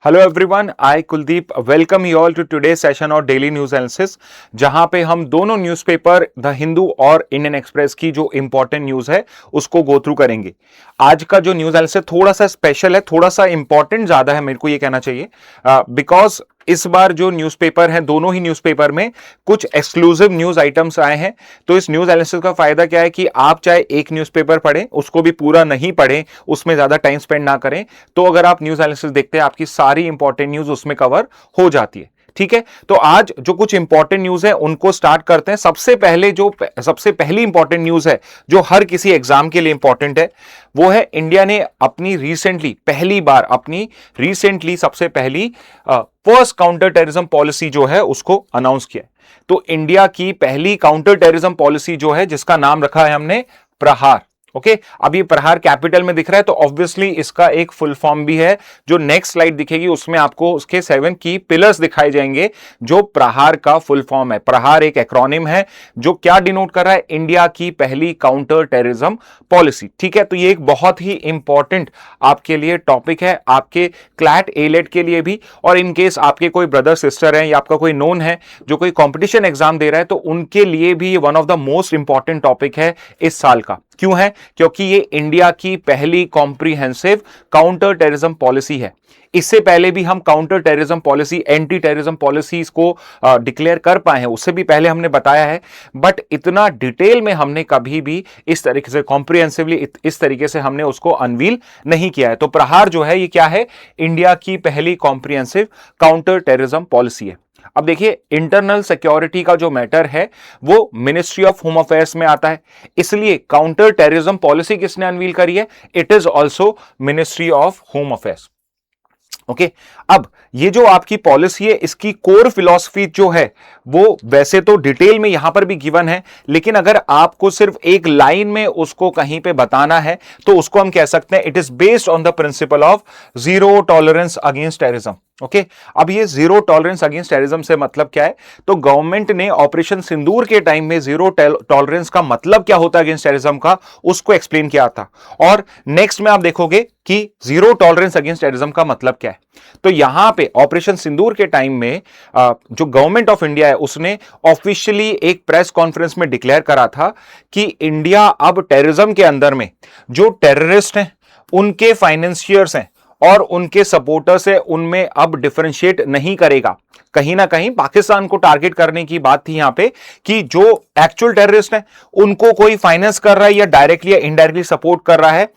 Hello everyone, I Kuldeep welcome you all to today session और daily news analysis, जहां पे हम दोनों न्यूज़पेपर द हिंदू और इंडियन एक्सप्रेस की जो इंपॉर्टेंट न्यूज है उसको गो थ्रू करेंगे। आज का जो न्यूज एनालिसिस थोड़ा सा स्पेशल है, थोड़ा सा इंपॉर्टेंट ज्यादा है, मेरे को ये कहना चाहिए बिकॉज इस बार जो न्यूज़पेपर है, दोनों ही न्यूज़पेपर में कुछ एक्सक्लूसिव न्यूज आइटम्स आए हैं। तो इस न्यूज एनालिसिस का फायदा क्या है कि आप चाहे एक न्यूज़पेपर पढ़ें, उसको भी पूरा नहीं पढ़ें, उसमें ज्यादा टाइम स्पेंड ना करें, तो अगर आप न्यूज एनालिसिस देखते हैं आपकी सारी इंपॉर्टेंट न्यूज उसमें कवर हो जाती है। ठीक है, तो आज जो कुछ इंपॉर्टेंट न्यूज है उनको स्टार्ट करते हैं। सबसे पहली इंपॉर्टेंट न्यूज है जो हर किसी एग्जाम के लिए इंपॉर्टेंट है, वो है इंडिया ने अपनी रिसेंटली सबसे पहली फर्स्ट काउंटर टेररिज्म पॉलिसी जो है उसको अनाउंस किया है। तो इंडिया की पहली काउंटर टेररिज्म पॉलिसी जो है, जिसका नाम रखा है हमने प्रहार। ओके, अब ये प्रहार कैपिटल में दिख रहा है, तो ऑब्वियसली इसका एक फुल फॉर्म भी है। जो नेक्स्ट स्लाइड दिखेगी उसमें आपको उसके 7 की पिलर्स दिखाए जाएंगे जो प्रहार का फुल फॉर्म है। प्रहार एक एक्रोनिम है जो क्या डिनोट कर रहा है, इंडिया की पहली काउंटर टेररिज्म पॉलिसी। ठीक है, तो ये एक बहुत ही इंपॉर्टेंट आपके लिए टॉपिक है, आपके क्लैट एलेट के लिए भी, और इनकेस आपके कोई ब्रदर सिस्टर है या आपका कोई नोन है जो कोई कॉम्पिटिशन एग्जाम दे रहा है, तो उनके लिए भी ये one of the most important topic है इस साल का। क्यों है? क्योंकि ये इंडिया की पहली कॉम्प्रिहेंसिव काउंटर टेररिज्म पॉलिसी है। इससे पहले भी हम counter terrorism policy, anti terrorism policies को डिक्लेयर कर पाए हैं, उससे भी पहले हमने बताया है, बट इतना डिटेल में हमने कभी भी इस तरीके से कॉम्प्रिहेंसिवली इस तरीके से हमने उसको अनवील नहीं किया है। तो प्रहार जो है ये क्या है? इंडिया की पहली कॉम्प्रिहेंसिव काउंटर टेररिज्म पॉलिसी है। अब देखिए, इंटरनल सिक्योरिटी का जो मैटर है वो मिनिस्ट्री ऑफ होम अफेयर्स में आता है, इसलिए काउंटर टेररिज्म पॉलिसी किसने अनवील करी है? It is also ministry of home affairs. Okay, अब ये जो आपकी पॉलिसी है इसकी कोर फिलॉसफी जो है वो वैसे तो डिटेल में यहां पर भी गिवन है, लेकिन अगर आपको सिर्फ एक लाइन में उसको कहीं पे बताना है तो उसको हम कह सकते हैं it is based on the principle of zero tolerance against terrorism. Okay, अब ये जीरो टॉलरेंस अगेंस्ट टेररिज्म से मतलब क्या है? तो गवर्नमेंट ने ऑपरेशन सिंदूर के टाइम में जीरो टॉलरेंस का मतलब क्या होता है अगेंस्ट टेररिज्म का, उसको एक्सप्लेन किया था। और नेक्स्ट में आप देखोगे कि जीरो टॉलरेंस अगेंस्ट टेररिज्म का मतलब क्या है। तो यहां पे ऑपरेशन सिंदूर के टाइम में जो गवर्नमेंट ऑफ इंडिया है उसने ऑफिशियली एक प्रेस कॉन्फ्रेंस में डिक्लेयर करा था कि इंडिया अब टेररिज्म के अंदर में जो टेररिस्ट हैं, उनके फाइनेंशियर्स हैं और उनके सपोर्टर्स है, उनमें अब डिफरेंशिएट नहीं करेगा। कहीं ना कहीं पाकिस्तान को टारगेट करने की बात थी यहां पे कि जो एक्चुअल टेररिस्ट हैं उनको कोई फाइनेंस कर रहा है या डायरेक्टली या इनडायरेक्टली सपोर्ट कर रहा है,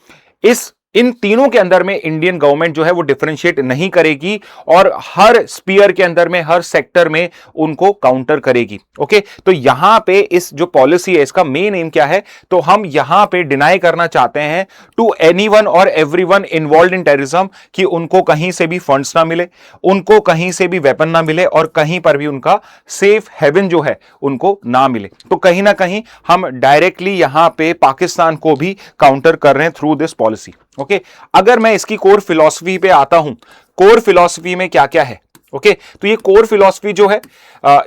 इन तीनों के अंदर में इंडियन गवर्नमेंट जो है वो डिफरेंशिएट नहीं करेगी और हर स्पीयर के अंदर में, हर सेक्टर में उनको काउंटर करेगी। ओके, तो यहां पे इस जो पॉलिसी है इसका मेन एम क्या है? तो हम यहां पे डिनाई करना चाहते हैं टू एनीवन और एवरीवन इन्वॉल्व्ड इन टेररिज्म कि उनको कहीं से भी फंड्स ना मिले, उनको कहीं से भी वेपन ना मिले और कहीं पर भी उनका सेफ हेवन जो है उनको ना मिले। तो कहीं ना कहीं हम डायरेक्टली यहां पे पाकिस्तान को भी काउंटर कर रहे हैं थ्रू दिस पॉलिसी। ओके, अगर मैं इसकी कोर फिलॉसफी पे आता हूं, कोर फिलॉसफी में क्या क्या है? ओके, तो ये कोर फिलॉसफी जो है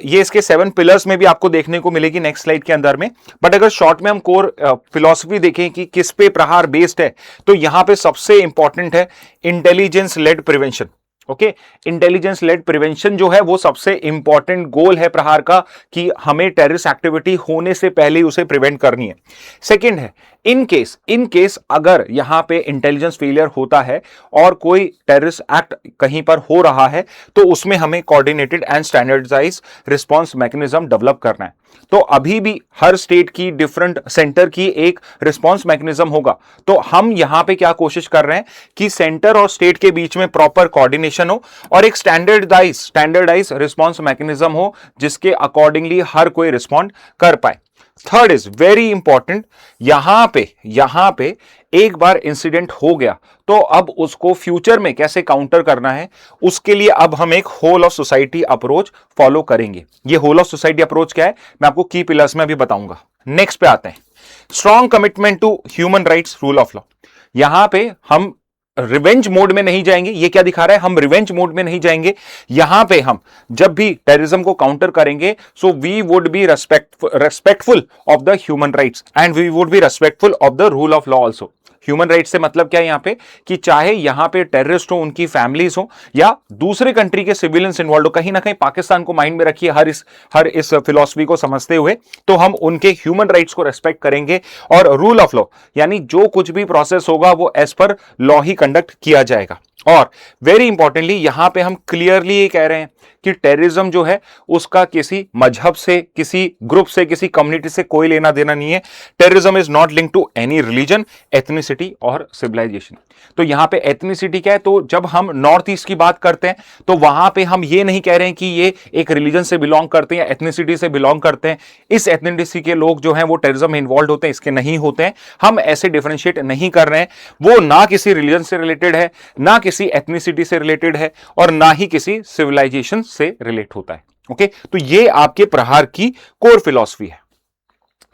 ये इसके 7 पिलर्स में भी आपको देखने को मिलेगी नेक्स्ट स्लाइड के अंदर में। बट अगर शॉर्ट में हम कोर फिलॉसफी देखें कि किस पे प्रहार बेस्ड है, तो यहां पे सबसे इंपॉर्टेंट है intelligence led prevention. Okay, intelligence led prevention जो है वो सबसे इंपॉर्टेंट गोल है प्रहार का कि हमें टेररिस्ट एक्टिविटी होने से पहले ही उसे प्रिवेंट करनी है। सेकंड है इन केस अगर यहां पे इंटेलिजेंस फेलियर होता है और कोई टेररिस्ट एक्ट कहीं पर हो रहा है, तो उसमें हमें coordinated and standardise response mechanism develop करना है। तो अभी भी हर स्टेट की डिफरेंट सेंटर की एक रिस्पांस मैकेनिज्म होगा। तो हम यहां पे क्या कोशिश कर रहे हैं कि सेंटर और स्टेट के बीच में प्रॉपर कोऑर्डिनेशन हो और एक स्टैंडर्डाइज रिस्पांस मैकेनिज्म हो जिसके अकॉर्डिंगली हर कोई रिस्पॉन्ड कर पाए। थर्ड इज वेरी इंपॉर्टेंट, यहां पे एक बार इंसिडेंट हो गया तो अब उसको फ्यूचर में कैसे काउंटर करना है, उसके लिए अब हम एक whole of society approach follow करेंगे। ये होल ऑफ सोसाइटी अप्रोच क्या है मैं आपको की पिलर्स में अभी बताऊंगा। नेक्स्ट पे आते हैं, strong commitment to human rights, rule of law. यहां पे हम रिवेंज मोड में नहीं जाएंगे। ये क्या दिखा रहा है? हम रिवेंज मोड में नहीं जाएंगे। यहां पे हम जब भी टेररिज्म को काउंटर करेंगे so we would be respectful of the human rights and we would be respectful of the rule of law also. Human right से मतलब क्या है यहां पे, कि चाहे यहां पे टेररिस्ट हो, उनकी फैमिलीज हो, या दूसरे कंट्री के सिविलियंस इन्वॉल्व हो, कहीं ना कहीं पाकिस्तान को माइंड में रखिए हर इस फिलॉसफी को समझते हुए, तो हम उनके ह्यूमन राइट्स को रेस्पेक्ट करेंगे और रूल ऑफ लॉ, यानी जो कुछ भी प्रोसेस होगा वो एज पर लॉ ही कंडक्ट किया जाएगा। और वेरी इंपॉर्टेंटली यहां पे हम क्लियरली ये कह रहे हैं कि टेररिज्म जो है उसका किसी मजहब से, किसी ग्रुप से, किसी कम्युनिटी से कोई लेना देना नहीं है। Terrorism is not link to any religion, ethnicity और सिविलाइजेशन। तो यहां पे एथनिसिटी क्या है, तो जब हम नॉर्थ ईस्ट की बात करते हैं तो वहां पे हम ये नहीं कह रहे हैं कि ये एक रिलीजन से बिलोंग करते हैं या एथनिसिटी से बिलोंग करते हैं, इस एथनिसिटी के लोग जो हैं वो टेररिज्म में इन्वॉल्व होते हैं, इसके नहीं होते हैं। हम ऐसे डिफरेंशिएट नहीं कर रहे हैं। वो ना किसी रिलीजन से रिलेटेड है, ना किसी एथनिसिटी से रिलेटेड है, और ना ही किसी सिविलाइजेशन से रिलेट होता है। ओके, तो ये आपके प्रहार की कोर फिलॉसफी है।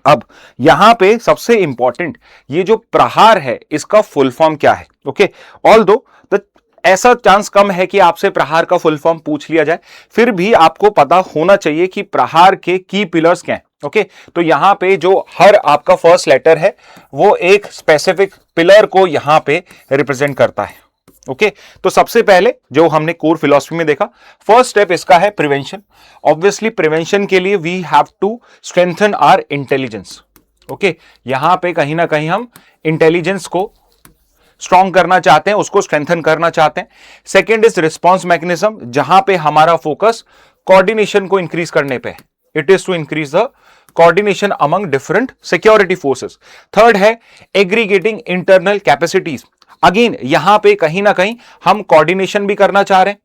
अब यहां पे सबसे इंपॉर्टेंट, ये जो प्रहार है इसका फुल फॉर्म क्या है। ओके, ऑल्दो ऐसा चांस कम है कि आपसे प्रहार का फुल फॉर्म पूछ लिया जाए, फिर भी आपको पता होना चाहिए कि प्रहार के की पिलर्स क्या हैं। ओके, तो यहां पे जो हर आपका फर्स्ट लेटर है वो एक स्पेसिफिक पिलर को यहां पे रिप्रेजेंट करता है। ओके, तो सबसे पहले जो हमने कोर फिलॉसफी में देखा, फर्स्ट स्टेप इसका है प्रिवेंशन। ऑब्वियसली प्रिवेंशन के लिए we have to strengthen our intelligence. Okay, यहां पे कहीं ना कहीं हम इंटेलिजेंस को स्ट्रॉन्ग करना चाहते हैं, उसको स्ट्रेंथन करना चाहते हैं। सेकेंड इज रिस्पॉन्स मैकेनिज्म, जहां पे हमारा फोकस कोऑर्डिनेशन को इंक्रीज करने पे है। It is to increase the coordination among different security forces. Third है एग्रीगेटिंग इंटरनल कैपेसिटीज। अगेन यहां पे कहीं ना कहीं हम कोऑर्डिनेशन भी करना चाह रहे हैं,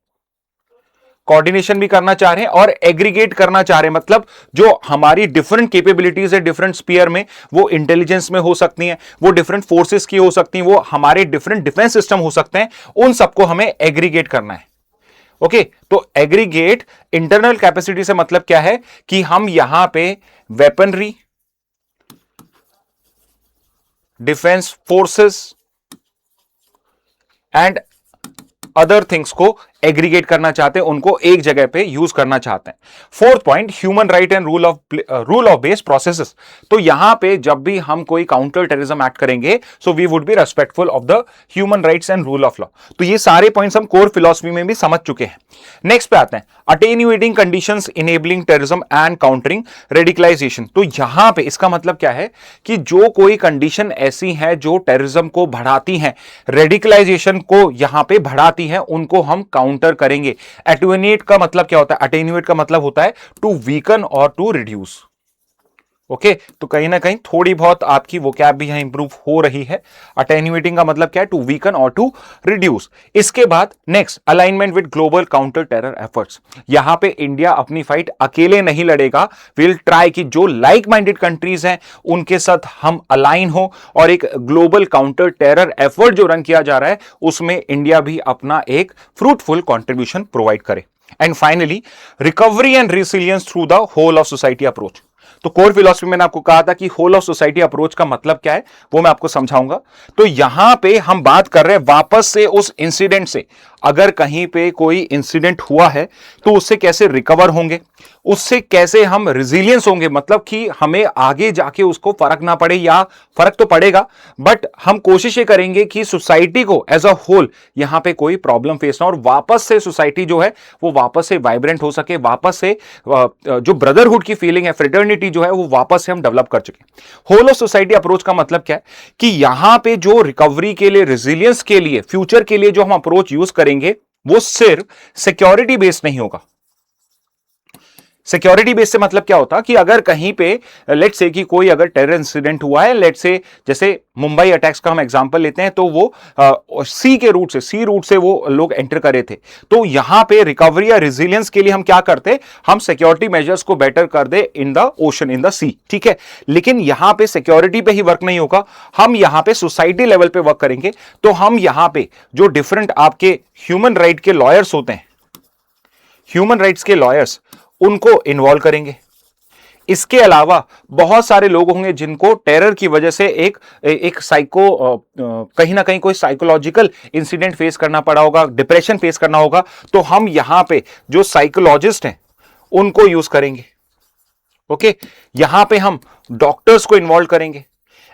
और एग्रीगेट करना चाह रहे हैं, मतलब जो हमारी डिफरेंट कैपेबिलिटीज है डिफरेंट स्पीयर में, वो इंटेलिजेंस में हो सकती हैं, वो डिफरेंट फोर्सेस की हो सकती हैं, वो हमारे डिफरेंट डिफेंस सिस्टम हो सकते हैं, उन सबको हमें एग्रीगेट करना है। ओके, तो एग्रीगेट इंटरनल कैपेसिटी से मतलब क्या है कि हम यहां पे weaponry, defence forces and other things को एग्रीगेट करना चाहते हैं, उनको एक जगह पे यूज करना चाहते हैं। Fourth point, human right and rule of based processes. तो यहां पे जब भी हम कोई काउंटर टेररिज्म एक्ट करेंगे, so we would be respectful of the human rights and rule of law. तो ये सारे पॉइंट्स हम कोर फिलॉसफी में भी समझ चुके हैं। नेक्स्ट पे आते हैं, attenuating conditions enabling terrorism and countering radicalisation. तो यहां पे इसका मतलब क्या है कि जो कोई कंडीशन ऐसी है जो टेररिज्म को बढ़ाती हैं, रेडिकलाइजेशन को यहां पे बढ़ाती हैं, उनको हम काउंटर करेंगे। एटेन्यूएट का मतलब क्या होता है? एटेन्यूएट का मतलब होता है टू वीकन और टू रिड्यूस। ओके, तो कहीं ना कहीं थोड़ी बहुत आपकी वोकैब भी यहां इंप्रूव हो रही है। अटेन्यूएटिंग का मतलब क्या है? टू वीकन और टू रिड्यूस। इसके बाद next, alignment with global counter terror efforts. यहां पे इंडिया अपनी फाइट अकेले नहीं लड़ेगा, विल ट्राई कि जो लाइक माइंडेड कंट्रीज हैं उनके साथ हम अलाइन हो, और एक ग्लोबल काउंटर टेरर एफर्ट जो रन किया जा रहा है उसमें इंडिया भी अपना एक फ्रूटफुल कॉन्ट्रीब्यूशन प्रोवाइड करे। And finally, recovery and resilience through the whole of society approach. तो कोर फिलॉसफी मैंने आपको कहा था कि होल ऑफ सोसाइटी अप्रोच का मतलब क्या है, वो मैं आपको समझाऊंगा। तो यहां पे हम बात कर रहे हैं वापस से उस इंसिडेंट से, अगर कहीं पे कोई इंसिडेंट हुआ है तो उससे कैसे रिकवर होंगे, उससे कैसे हम रिजिलियंस होंगे, मतलब कि हमें आगे जाके उसको फर्क ना पड़े, या फर्क तो पड़ेगा बट हम कोशिश ये करेंगे कि सोसाइटी को एज अ होल यहां पे कोई प्रॉब्लम फेस ना, और वापस से सोसाइटी जो है वो वापस से वाइब्रेंट हो सके, वापस से जो ब्रदरहुड की फीलिंग है, फ्रेटर्निटी जो है वो वापस से हम डेवलप कर चुके। होल ऑफ सोसाइटी अप्रोच का मतलब क्या है कि यहां पे जो रिकवरी के लिए, रेजिलियंस के लिए, फ्यूचर के लिए जो हम अप्रोच यूज करेंगे वो सिर्फ सिक्योरिटी बेस्ड नहीं होगा। सिक्योरिटी बेस से मतलब क्या होता कि अगर कहीं पे लेट्स से कि कोई अगर टेरर इंसिडेंट हुआ है, लेट्स से जैसे मुंबई अटैक्स का हम एग्जांपल लेते हैं, तो वो सी रूट से वो लोग एंटर करे थे, तो यहां पे रिकवरी या रेजिलियंस के लिए हम क्या करते, हम सिक्योरिटी मेजर्स को बेटर कर दे in the ocean, in the sea, ठीक है। लेकिन यहां पे सिक्योरिटी पे ही वर्क नहीं होगा, हम यहां पे सोसाइटी लेवल पे वर्क करेंगे। तो हम यहां पे जो डिफरेंट आपके ह्यूमन राइट के लॉयर्स होते हैं, ह्यूमन राइट्स के लॉयर्स, उनको इन्वॉल्व करेंगे। इसके अलावा बहुत सारे लोग होंगे जिनको टेरर की वजह से एक कहीं ना कहीं कोई साइकोलॉजिकल इंसिडेंट फेस करना पड़ा होगा, डिप्रेशन फेस करना होगा, तो हम यहां पे जो साइकोलॉजिस्ट हैं उनको यूज करेंगे। ओके, यहां पे हम डॉक्टर्स को इन्वॉल्व करेंगे,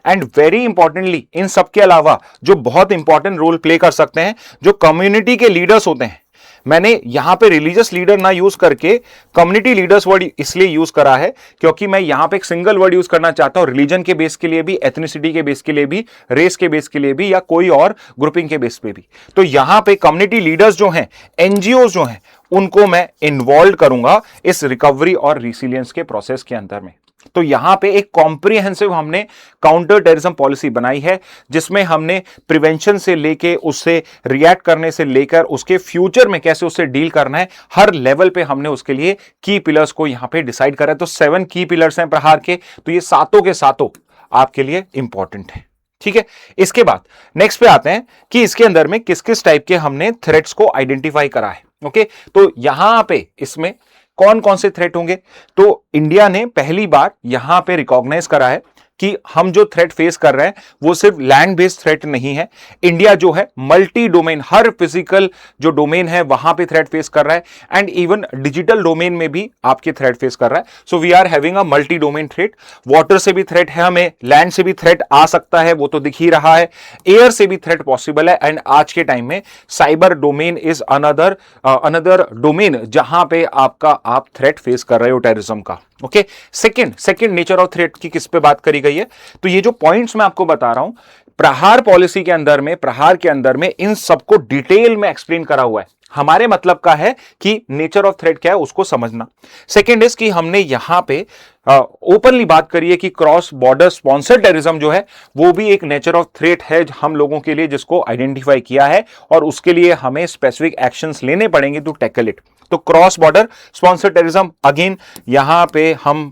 एंड वेरी इंपॉर्टेंटली इन सब के अलावा जो बहुत इंपॉर्टेंट रोल प्ले कर सकते हैं, जो कम्युनिटी के लीडर्स होते हैं। मैंने यहां पे रिलीजियस लीडर ना यूज करके कम्युनिटी लीडर्स वर्ड इसलिए यूज करा है क्योंकि मैं यहां पे एक सिंगल वर्ड यूज करना चाहता हूं, रिलीजन के बेस के लिए भी, एथनिसिटी के बेस के लिए भी, रेस के बेस के लिए भी, या कोई और ग्रुपिंग के बेस पे भी। तो यहां पे कम्युनिटी लीडर्स जो हैं, एनजीओ जो हैं, उनको मैं इन्वॉल्व करूंगा इस रिकवरी और रिसिलियंस के प्रोसेस के अंदर में। तो यहां पे एक कॉम्प्रिहेंसिव हमने काउंटर टेररिज्म पॉलिसी बनाई है, जिसमें हमने प्रिवेंशन से लेके उससे रिएक्ट करने से लेकर उसके फ्यूचर में कैसे उससे डील करना है, हर लेवल पे हमने उसके लिए की पिलर्स को यहां पे डिसाइड करा है। तो 7 की पिलर्स हैं प्रहार के, तो ये सातों के सातों आपके लिए इंपॉर्टेंट है। ठीक है, इसके बाद नेक्स्ट पे आते हैं कि इसके अंदर में किस किस टाइप के हमने थ्रेट्स को आइडेंटिफाई करा है। ओके, तो यहां पे इसमें कौन कौन से थ्रेट होंगे, तो इंडिया ने पहली बार यहां पे रिकॉग्नाइज करा है कि हम जो थ्रेट फेस कर रहे हैं वो सिर्फ लैंड बेस्ड थ्रेट नहीं है। इंडिया जो है मल्टी डोमेन, हर फिजिकल जो डोमेन है वहां पे थ्रेट फेस कर रहा है, एंड इवन डिजिटल डोमेन में भी आपके थ्रेट फेस कर रहा है। So we are having a multi domain threat. Water से भी थ्रेट है, हमें लैंड से भी थ्रेट आ सकता है, वो तो दिख ही रहा है, एयर से भी थ्रेट पॉसिबल है, एंड आज के टाइम में cyber domain is another domain जहां पे आप थ्रेट फेस कर रहे हो टेररिज्म का। Okay, second nature of threat की किस पे बात करी गई है, तो ये जो पॉइंट्स मैं आपको बता रहा हूं प्रहार पॉलिसी के अंदर में, प्रहार के अंदर में इन सबको डिटेल में एक्सप्लेन करा हुआ है। हमारे मतलब का है कि नेचर ऑफ थ्रेट क्या है उसको समझना। सेकंड इज कि हमने यहां पे ओपनली बात करी है कि क्रॉस बॉर्डर स्पॉन्सर्ड टेररिज्म जो है वो भी एक नेचर ऑफ थ्रेट है हम लोगों के लिए, जिसको आइडेंटिफाई किया है, और उसके लिए हमें स्पेसिफिक एक्शंस लेने पड़ेंगे टू टैकल इट। तो cross border sponsored terrorism again यहां पे हम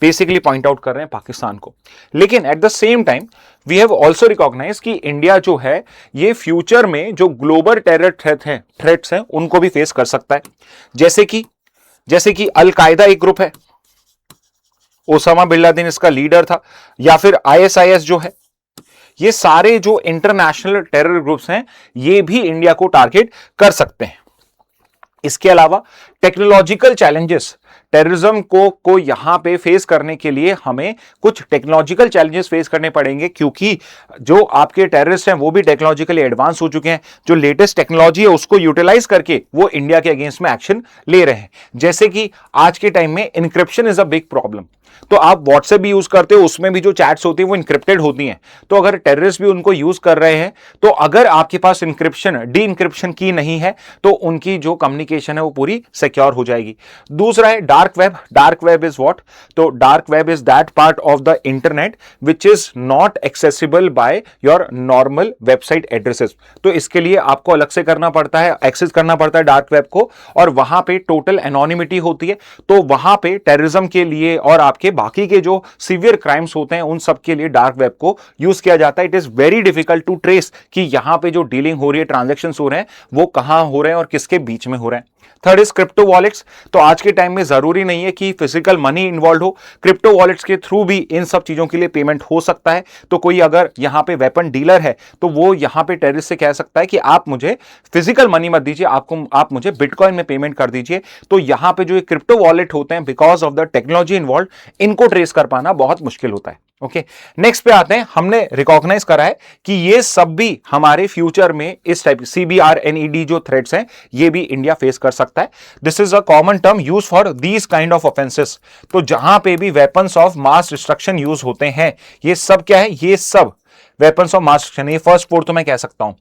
बेसिकली पॉइंट आउट कर रहे हैं पाकिस्तान को, लेकिन at the same time we have also recognise कि इंडिया जो है ये फ्यूचर में जो ग्लोबल टेरर थ्रेट्स हैं उनको भी फेस कर सकता है। जैसे कि अल कायदा एक ग्रुप है, ओसामा बिन लादेन इसका लीडर था, या फिर आईएसआईएस जो है, ये सारे जो इंटरनेशनल टेरर ग्रुप्स हैं ये भी इंडिया को टारगेट कर सकते हैं। इसके अलावा टेक्नोलॉजिकल चैलेंजेस, टेररिज्म को यहां पे फेस करने के लिए हमें कुछ टेक्नोलॉजिकल चैलेंजेस फेस करने पड़ेंगे, क्योंकि जो आपके टेररिस्ट हैं वो भी टेक्नोलॉजिकली एडवांस हो चुके हैं। जो लेटेस्ट टेक्नोलॉजी है उसको यूटिलाइज करके वो इंडिया के अगेंस्ट में एक्शन ले रहे हैं। जैसे कि आज के टाइम में encryption is a big problem. तो आप व्हाट्सएप भी यूज करते हो, उसमें भी जो चैट्स होती है वो इनक्रिप्टेड होती हैं। तो अगर टेररिस्ट भी उनको यूज कर रहे हैं, तो अगर आपके पास इनक्रिप्शन डी इनक्रिप्शन की नहीं है तो उनकी जो कम्युनिकेशन है वो पूरी सिक्योर हो जाएगी। दूसरा है dark web. Dark web is what, तो dark web is that part of the internet which is not accessible by your normal website addresses. तो इसके लिए आपको अलग से करना पड़ता है, एक्सेस करना पड़ता है डार्क वेब को, और वहां पे टोटल एनोनिमिटी होती है। तो वहां पे टेररिज्म के लिए और आपके बाकी के जो सीवियर क्राइम्स होते हैं उन सब के लिए डार्क वेब को यूज किया जाता है। It is very difficult to trace कि यहां पे जो डीलिंग हो रही है, ट्रांजैक्शंस हो रहे हैं, वो कहां हो रहे हैं और किसके बीच में हो रहे हैं। Third is crypto wallets. तो आज के टाइम में जरूरी नहीं है कि फिजिकल मनी इन्वॉल्व हो, क्रिप्टो वॉलेट्स के थ्रू भी इन सब चीजों के लिए पेमेंट हो सकता है। तो कोई अगर यहां पे वेपन डीलर है तो वो यहां पे टेररिस्ट से कह सकता है कि आप मुझे फिजिकल मनी मत दीजिए, आप मुझे बिटकॉइन में पेमेंट कर दीजिए। तो यहां पे जो क्रिप्टो वॉलेट होते हैं, because of the technology involve, इनको ट्रेस कर पाना बहुत मुश्किल होता है। ओके, नेक्स्ट पे आते हैं। हमने रिकॉग्नाइज करा है कि ये सब भी हमारे फ्यूचर में इस टाइप CBRNED जो थ्रेट्स हैं ये भी इंडिया फेस कर सकता है। This is a common term use for these kind of offences. तो जहां पे भी weapons of mass destruction use होते हैं, ये सब क्या है, ये सब वेपन्स ऑफ मास डिस्ट्रक्शन, ये फर्स्ट फोर तो मैं कह सकता हूं,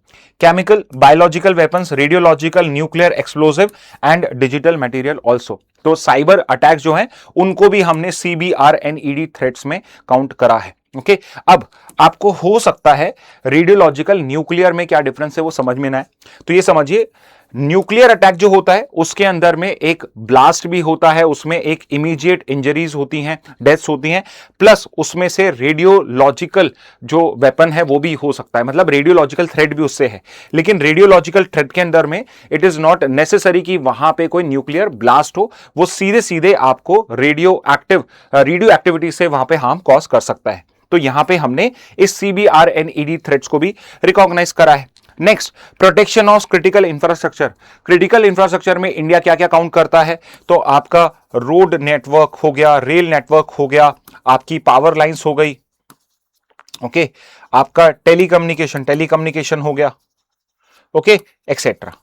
chemical, biological weapons, radiological, nuclear, explosive and digital material also. तो साइबर अटैक जो है उनको भी हमने CBRNED थ्रेट्स में काउंट करा है। ओके, अब आपको हो सकता है रेडियोलॉजिकल न्यूक्लियर में क्या डिफरेंस है वो समझ में ना आए, तो ये समझिए न्यूक्लियर अटैक जो होता है उसके अंदर में एक ब्लास्ट भी होता है, उसमें एक इमीडिएट इंजरीज होती हैं, डेथ्स होती हैं, प्लस उसमें से रेडियोलॉजिकल जो वेपन है वो भी हो सकता है, मतलब रेडियोलॉजिकल थ्रेट भी उससे है। लेकिन रेडियोलॉजिकल थ्रेट के अंदर में इट इज नॉट नेसेसरी कि वहां पे कोई न्यूक्लियर ब्लास्ट हो, वो सीधे सीधे आपको रेडियो एक्टिविटी से वहां पे हार्म कॉज कर सकता है। तो यहां पे हमने इस CBRNED थ्रेट्स को भी रिकॉग्नाइज करा है। Next, protection of critical infrastructure. Critical infrastructure में इंडिया क्या क्या काउंट करता है, तो आपका रोड नेटवर्क हो गया, रेल नेटवर्क हो गया, आपकी पावर लाइंस हो गई, ओके, आपका टेलीकम्युनिकेशन हो गया, ओके, एक्सेट्रा।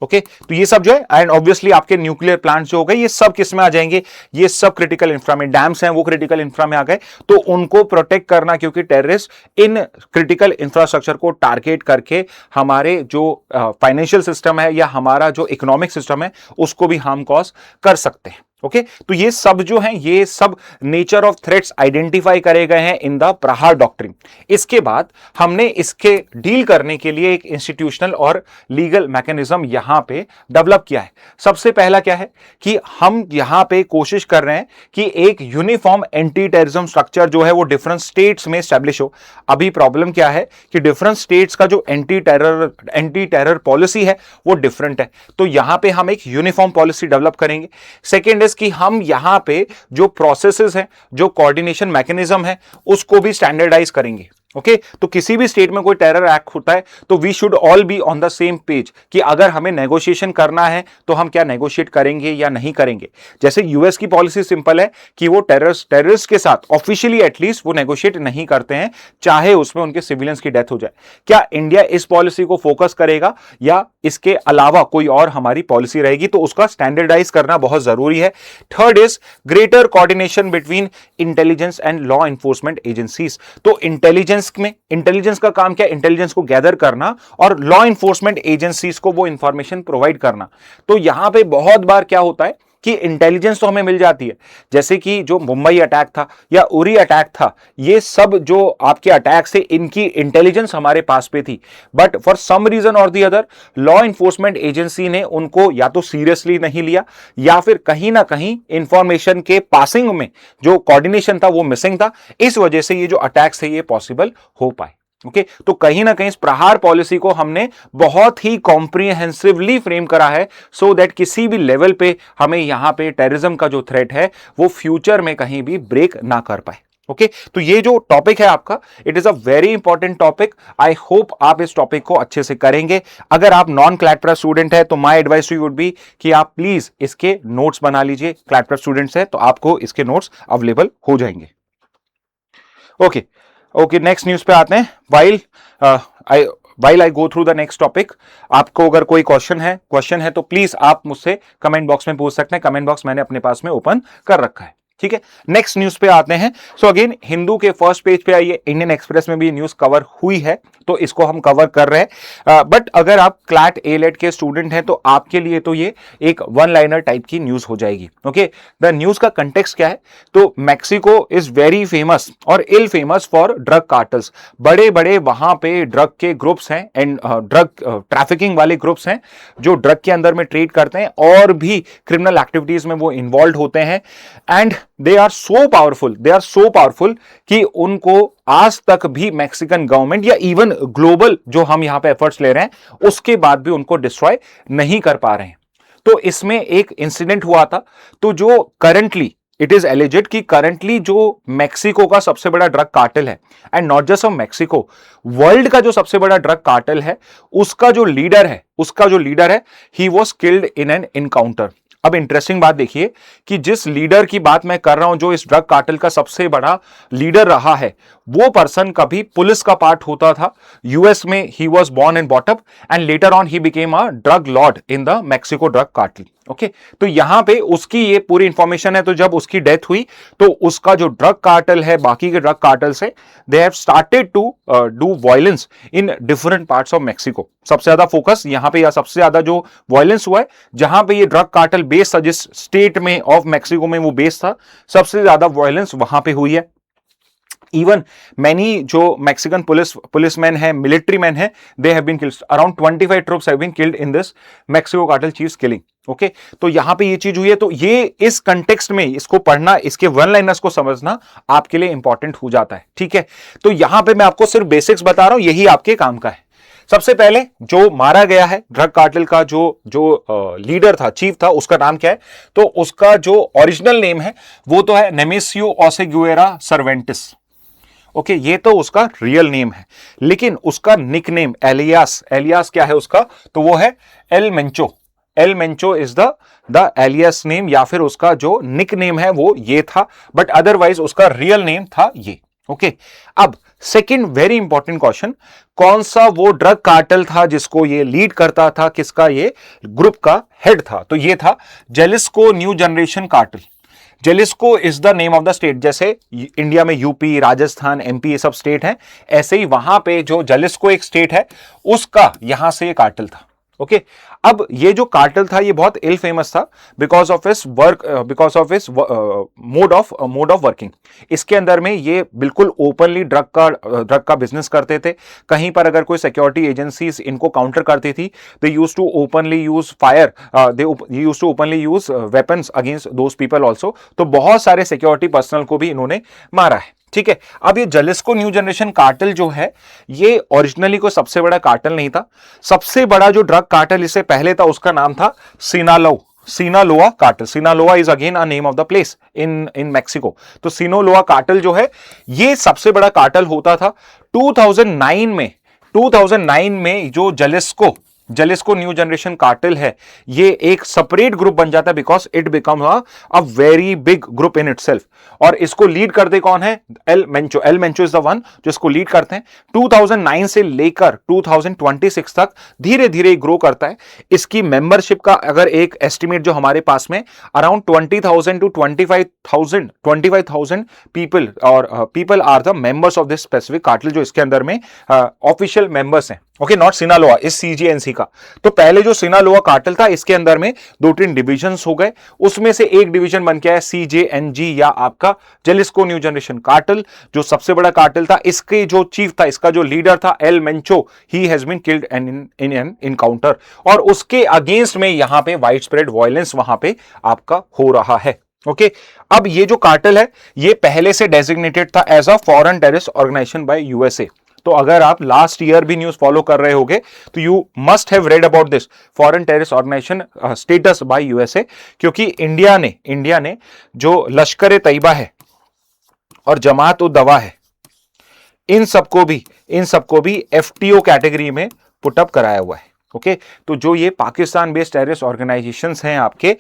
ओके, तो ये सब जो है, एंड ऑब्वियसली आपके न्यूक्लियर प्लांट्स जो हो गए, ये सब किस में आ जाएंगे, ये सब क्रिटिकल इंफ्रा में, डैम्स हैं वो क्रिटिकल इंफ्रा में आ गए। तो उनको प्रोटेक्ट करना, क्योंकि टेररिस्ट इन क्रिटिकल इंफ्रास्ट्रक्चर को टारगेट करके हमारे जो फाइनेंशियल सिस्टम है या हमारा जो इकोनॉमिक सिस्टम है उसको भी हार्म कॉज कर सकते हैं। ओके, तो ये सब जो है, ये सब नेचर ऑफ थ्रेट्स आइडेंटिफाई करे गए हैं इन द प्रहार डॉक्ट्रिन। इसके बाद हमने इसके डील करने के लिए एक इंस्टीट्यूशनल और लीगल मैकेनिज्म यहां पे डेवलप किया है। सबसे पहला क्या है कि हम यहां पे कोशिश कर रहे हैं कि एक यूनिफॉर्म एंटी टेररिज्म स्ट्रक्चर जो है वो डिफरेंट स्टेट्स में स्टैब्लिश हो। अभी प्रॉब्लम क्या है कि डिफरेंट स्टेट्स का जो एंटी टेरर पॉलिसी है वो डिफरेंट है, तो यहां पे हम एक यूनिफॉर्म पॉलिसी डेवलप करेंगे। सेकेंड कि हम यहां पे जो प्रोसेसेस हैं, जो कोऑर्डिनेशन मैकेनिज्म है, उसको भी स्टैंडर्डाइज करेंगे। ओके, तो किसी भी स्टेट में कोई टेरर एक्ट होता है तो we should all be on the same page कि अगर हमें नेगोशिएशन करना है तो हम क्या नेगोशिएट करेंगे या नहीं करेंगे। जैसे यूएस की पॉलिसी सिंपल है कि वो टेररिस्ट के साथ ऑफिशियली एटलीस्ट वो नेगोशिएट नहीं करते हैं, चाहे उसमें उनके सिविलियंस की डेथ हो जाए। क्या इंडिया इस पॉलिसी को फोकस करेगा या इसके अलावा कोई और हमारी पॉलिसी रहेगी, तो उसका स्टैंडर्डाइज करना बहुत जरूरी है। Third is greater coordination between intelligence and law enforcement agencies. तो इंटेलिजेंस का काम क्या है, इंटेलिजेंस को गैदर करना और लॉ एनफोर्समेंट एजेंसीज को वो इंफॉर्मेशन प्रोवाइड करना। तो यहां पे बहुत बार क्या होता है कि इंटेलिजेंस तो हमें मिल जाती है, जैसे कि जो मुंबई अटैक था या उरी अटैक था, ये सब जो आपके अटैक्स थे इनकी इंटेलिजेंस हमारे पास पे थी, बट फॉर सम रीजन और the other law enforcement agency ने उनको या तो सीरियसली नहीं लिया या फिर कहीं ना कहीं इंफॉर्मेशन के पासिंग में जो कोऑर्डिनेशन था वो मिसिंग था। इस वजह से ये जो अटैक्स थे ये पॉसिबल हो पाए। ओके, तो कहीं ना कहीं इस प्रहार पॉलिसी को हमने बहुत ही कॉम्प्रिहेंसिवली फ्रेम करा है सो दैट किसी भी लेवल पे हमें यहां पे टेररिज्म का जो थ्रेट है वो फ्यूचर में कहीं भी ब्रेक ना कर पाए। ओके, तो ये जो टॉपिक है आपका, it is a very important topic. I hope आप इस टॉपिक को अच्छे से करेंगे। अगर आप नॉन क्लैट प्रेप स्टूडेंट है तो my advice to you would be कि आप प्लीज इसके नोट्स बना लीजिए। क्लैट प्रेप स्टूडेंट्स है तो आपको इसके नोट्स अवेलेबल हो जाएंगे। ओके ओके, नेक्स्ट न्यूज पे आते हैं। While I go through the next topic, आपको अगर कोई क्वेश्चन है तो प्लीज आप मुझसे कमेंट बॉक्स में पूछ सकते हैं। कमेंट बॉक्स मैंने अपने पास में ओपन कर रखा है, ठीक है। नेक्स्ट न्यूज पे आते हैं। सो अगेन हिंदू के फर्स्ट पेज पे आइए, इंडियन एक्सप्रेस में भी न्यूज कवर हुई है तो इसको हम कवर कर रहे हैं। बट अगर आप क्लैट ए-लेट के स्टूडेंट हैं तो आपके लिए तो ये एक वन लाइनर टाइप की न्यूज हो जाएगी। ओके, द न्यूज का कंटेक्स्ट क्या है, तो मैक्सिको इज वेरी फेमस और इल फेमस फॉर ड्रग कार्टल्स। बड़े बड़े वहां पे ड्रग के ग्रुप्स हैं एंड ड्रग ट्रैफिकिंग वाले ग्रुप्स हैं जो ड्रग के अंदर में ट्रेड करते हैं और भी क्रिमिनल एक्टिविटीज में वो इन्वॉल्व होते हैं। And they are so powerful कि उनको आज तक भी मैक्सिकन गवर्नमेंट या इवन ग्लोबल जो हम यहां पे एफर्ट्स ले रहे हैं उसके बाद भी उनको डिस्ट्रॉय नहीं कर पा रहे हैं। तो इसमें एक इंसिडेंट हुआ था, तो जो करंटली इट इज एलिजेड कि करंटली जो मैक्सिको का सबसे बड़ा ड्रग कार्टेल है, and not just of Mexico, world का जो सबसे बड़ा ड्रग कार्टेल है, उसका जो लीडर है he was killed in N encounter. अब इंटरेस्टिंग बात देखिए कि जिस लीडर की बात मैं कर रहा हूं, जो इस ड्रग कार्टेल का सबसे बड़ा लीडर रहा है, वो पर्सन कभी पुलिस का पार्ट होता था। यूएस में he was born and bought up and later on he became a drug lord in the Mexico drug cartel. Okay, तो यहां पे उसकी ये पूरी इंफॉर्मेशन है। तो जब उसकी डेथ हुई तो उसका जो ड्रग कार्टेल है, बाकी के ड्रग कार्टेल से they have started to do violence in different parts of Mexico. सबसे ज्यादा फोकस यहां पे या सबसे ज्यादा जो वायलेंस हुआ है जहां पे ये ड्रग कार्टेल बेस था, जिस स्टेट में ऑफ मैक्सिको में वो बेस था, सबसे ज्यादा वायलेंस वहां पे हुई है। इवन मैनी जो मैक्सिकन पुलिसमैन है, मिलिट्री मैन है, they have been killed. Around 25 troops have been killed in this Mexico cartel chiefs killing. Okay, तो यहां पे ये चीज हुई है। तो ये इस कंटेक्स्ट में इसको पढ़ना, इसके वन लाइनर्स को समझना आपके लिए इंपॉर्टेंट हो जाता है, ठीक है। तो यहां पे मैं आपको सिर्फ बेसिक्स बता रहा हूं, यही आपके काम का है। सबसे पहले जो मारा गया है ड्रग कार्टेल का जो लीडर था, चीफ था, उसका नाम क्या है, तो उसका जो ओरिजिनल नेम है वो तो है नेमेसियो ओसेगुएरा सर्वेंटिस। ओके, ये तो उसका रियल नेम है, लेकिन उसका निकनेम एलियास क्या है उसका, तो वो है El Mencho is the alias name, या फिर उसका जो निकनेम है वो ये था, बट अदरवाइज उसका रियल नेम था ये। ओके अब सेकंड वेरी इंपॉर्टेंट क्वेश्चन, कौन सा वो ड्रग कार्टेल था जिसको ये लीड करता था, किसका ये ग्रुप का हेड था? तो ये था Jalisco new generation Cartel. Jalisco is the name of the state, जैसे इंडिया में यूपी, राजस्थान, एमपी ये सब स्टेट हैं, ऐसे ही वहां पे जो जेलिस्को एक स्टेट है उसका यहां से ये कार्टेल था। ओके अब ये जो कार्टेल था ये बहुत इल फेमस था बिकॉज ऑफ इस वर्क, बिकॉज ऑफ इस मोड ऑफ वर्किंग। इसके अंदर में ये बिल्कुल ओपनली ड्रग का बिजनेस करते थे। कहीं पर अगर कोई सिक्योरिटी एजेंसीज इनको काउंटर करती थी, they used to openly use fire, they used to openly use weapons against those people also. तो बहुत सारे सिक्योरिटी पर्सनल को भी इन्होंने मारा है। ठीक है, अब ये जेलिस्को न्यू जनरेशन कार्टेल जो है ये ओरिजिनली कोई सबसे बड़ा कार्टेल नहीं था। सबसे बड़ा जो ड्रग कार्टेल इससे पहले था उसका नाम था Sinaloa cartel. Sinaloa is again a name of the place in Mexico. तो सिनालोआ कार्टेल जो है ये सबसे बड़ा कार्टेल होता था। 2009 में जो जेलिस्को न्यू जनरेशन कार्टेल है ये एक सेपरेट ग्रुप बन जाता है because it become a very big group in itself. और इसको लीड करते कौन है? El Mencho is the one जो इसको लीड करते हैं। 2009 से लेकर 2026 तक धीरे धीरे ग्रो करता है। इसकी मेंबरशिप का अगर एक एस्टिमेट जो हमारे पास में अराउंड 20,000 टू 25,000 पीपल और people are the members of this specific cartel जो इसके अंदर में ऑफिशियल मेंबर्स हैं। ओके नॉट सिनालोआ, इस सीजीएनसी का। तो पहले जो सिनालोआ कार्टेल था इसके अंदर में 2-3 डिविजन्स हो गए, उसमें से एक डिवीजन बन के आया सीजेएनजी या आपका जेलिस्को न्यू जनरेशन कार्टेल जो सबसे बड़ा कार्टेल था। इसके जो चीफ था, इसका जो लीडर था El Mencho, he has been killed in an encounter. और उसके अगेंस्ट में यहां पे वाइड स्प्रेड वायलेंस वहां पे आपका हो रहा है। ओके अब ये जो कार्टेल है ये पहले से डेजिग्नेटेड था as a foreign terrorist organisation by USA. तो अगर आप लास्ट ईयर भी न्यूज फॉलो कर रहे होगे तो you must have read about this foreign terrorist organisation status by USA, क्योंकि इंडिया ने जो लश्कर ए तैयबा है और जमात उद दवा है इन सबको भी एफटीओ कैटेगरी में पुटअप कराया हुआ है। ओके तो जो ये पाकिस्तान बेस्ड टेररिस्ट ऑर्गेनाइजेशंस हैं आपके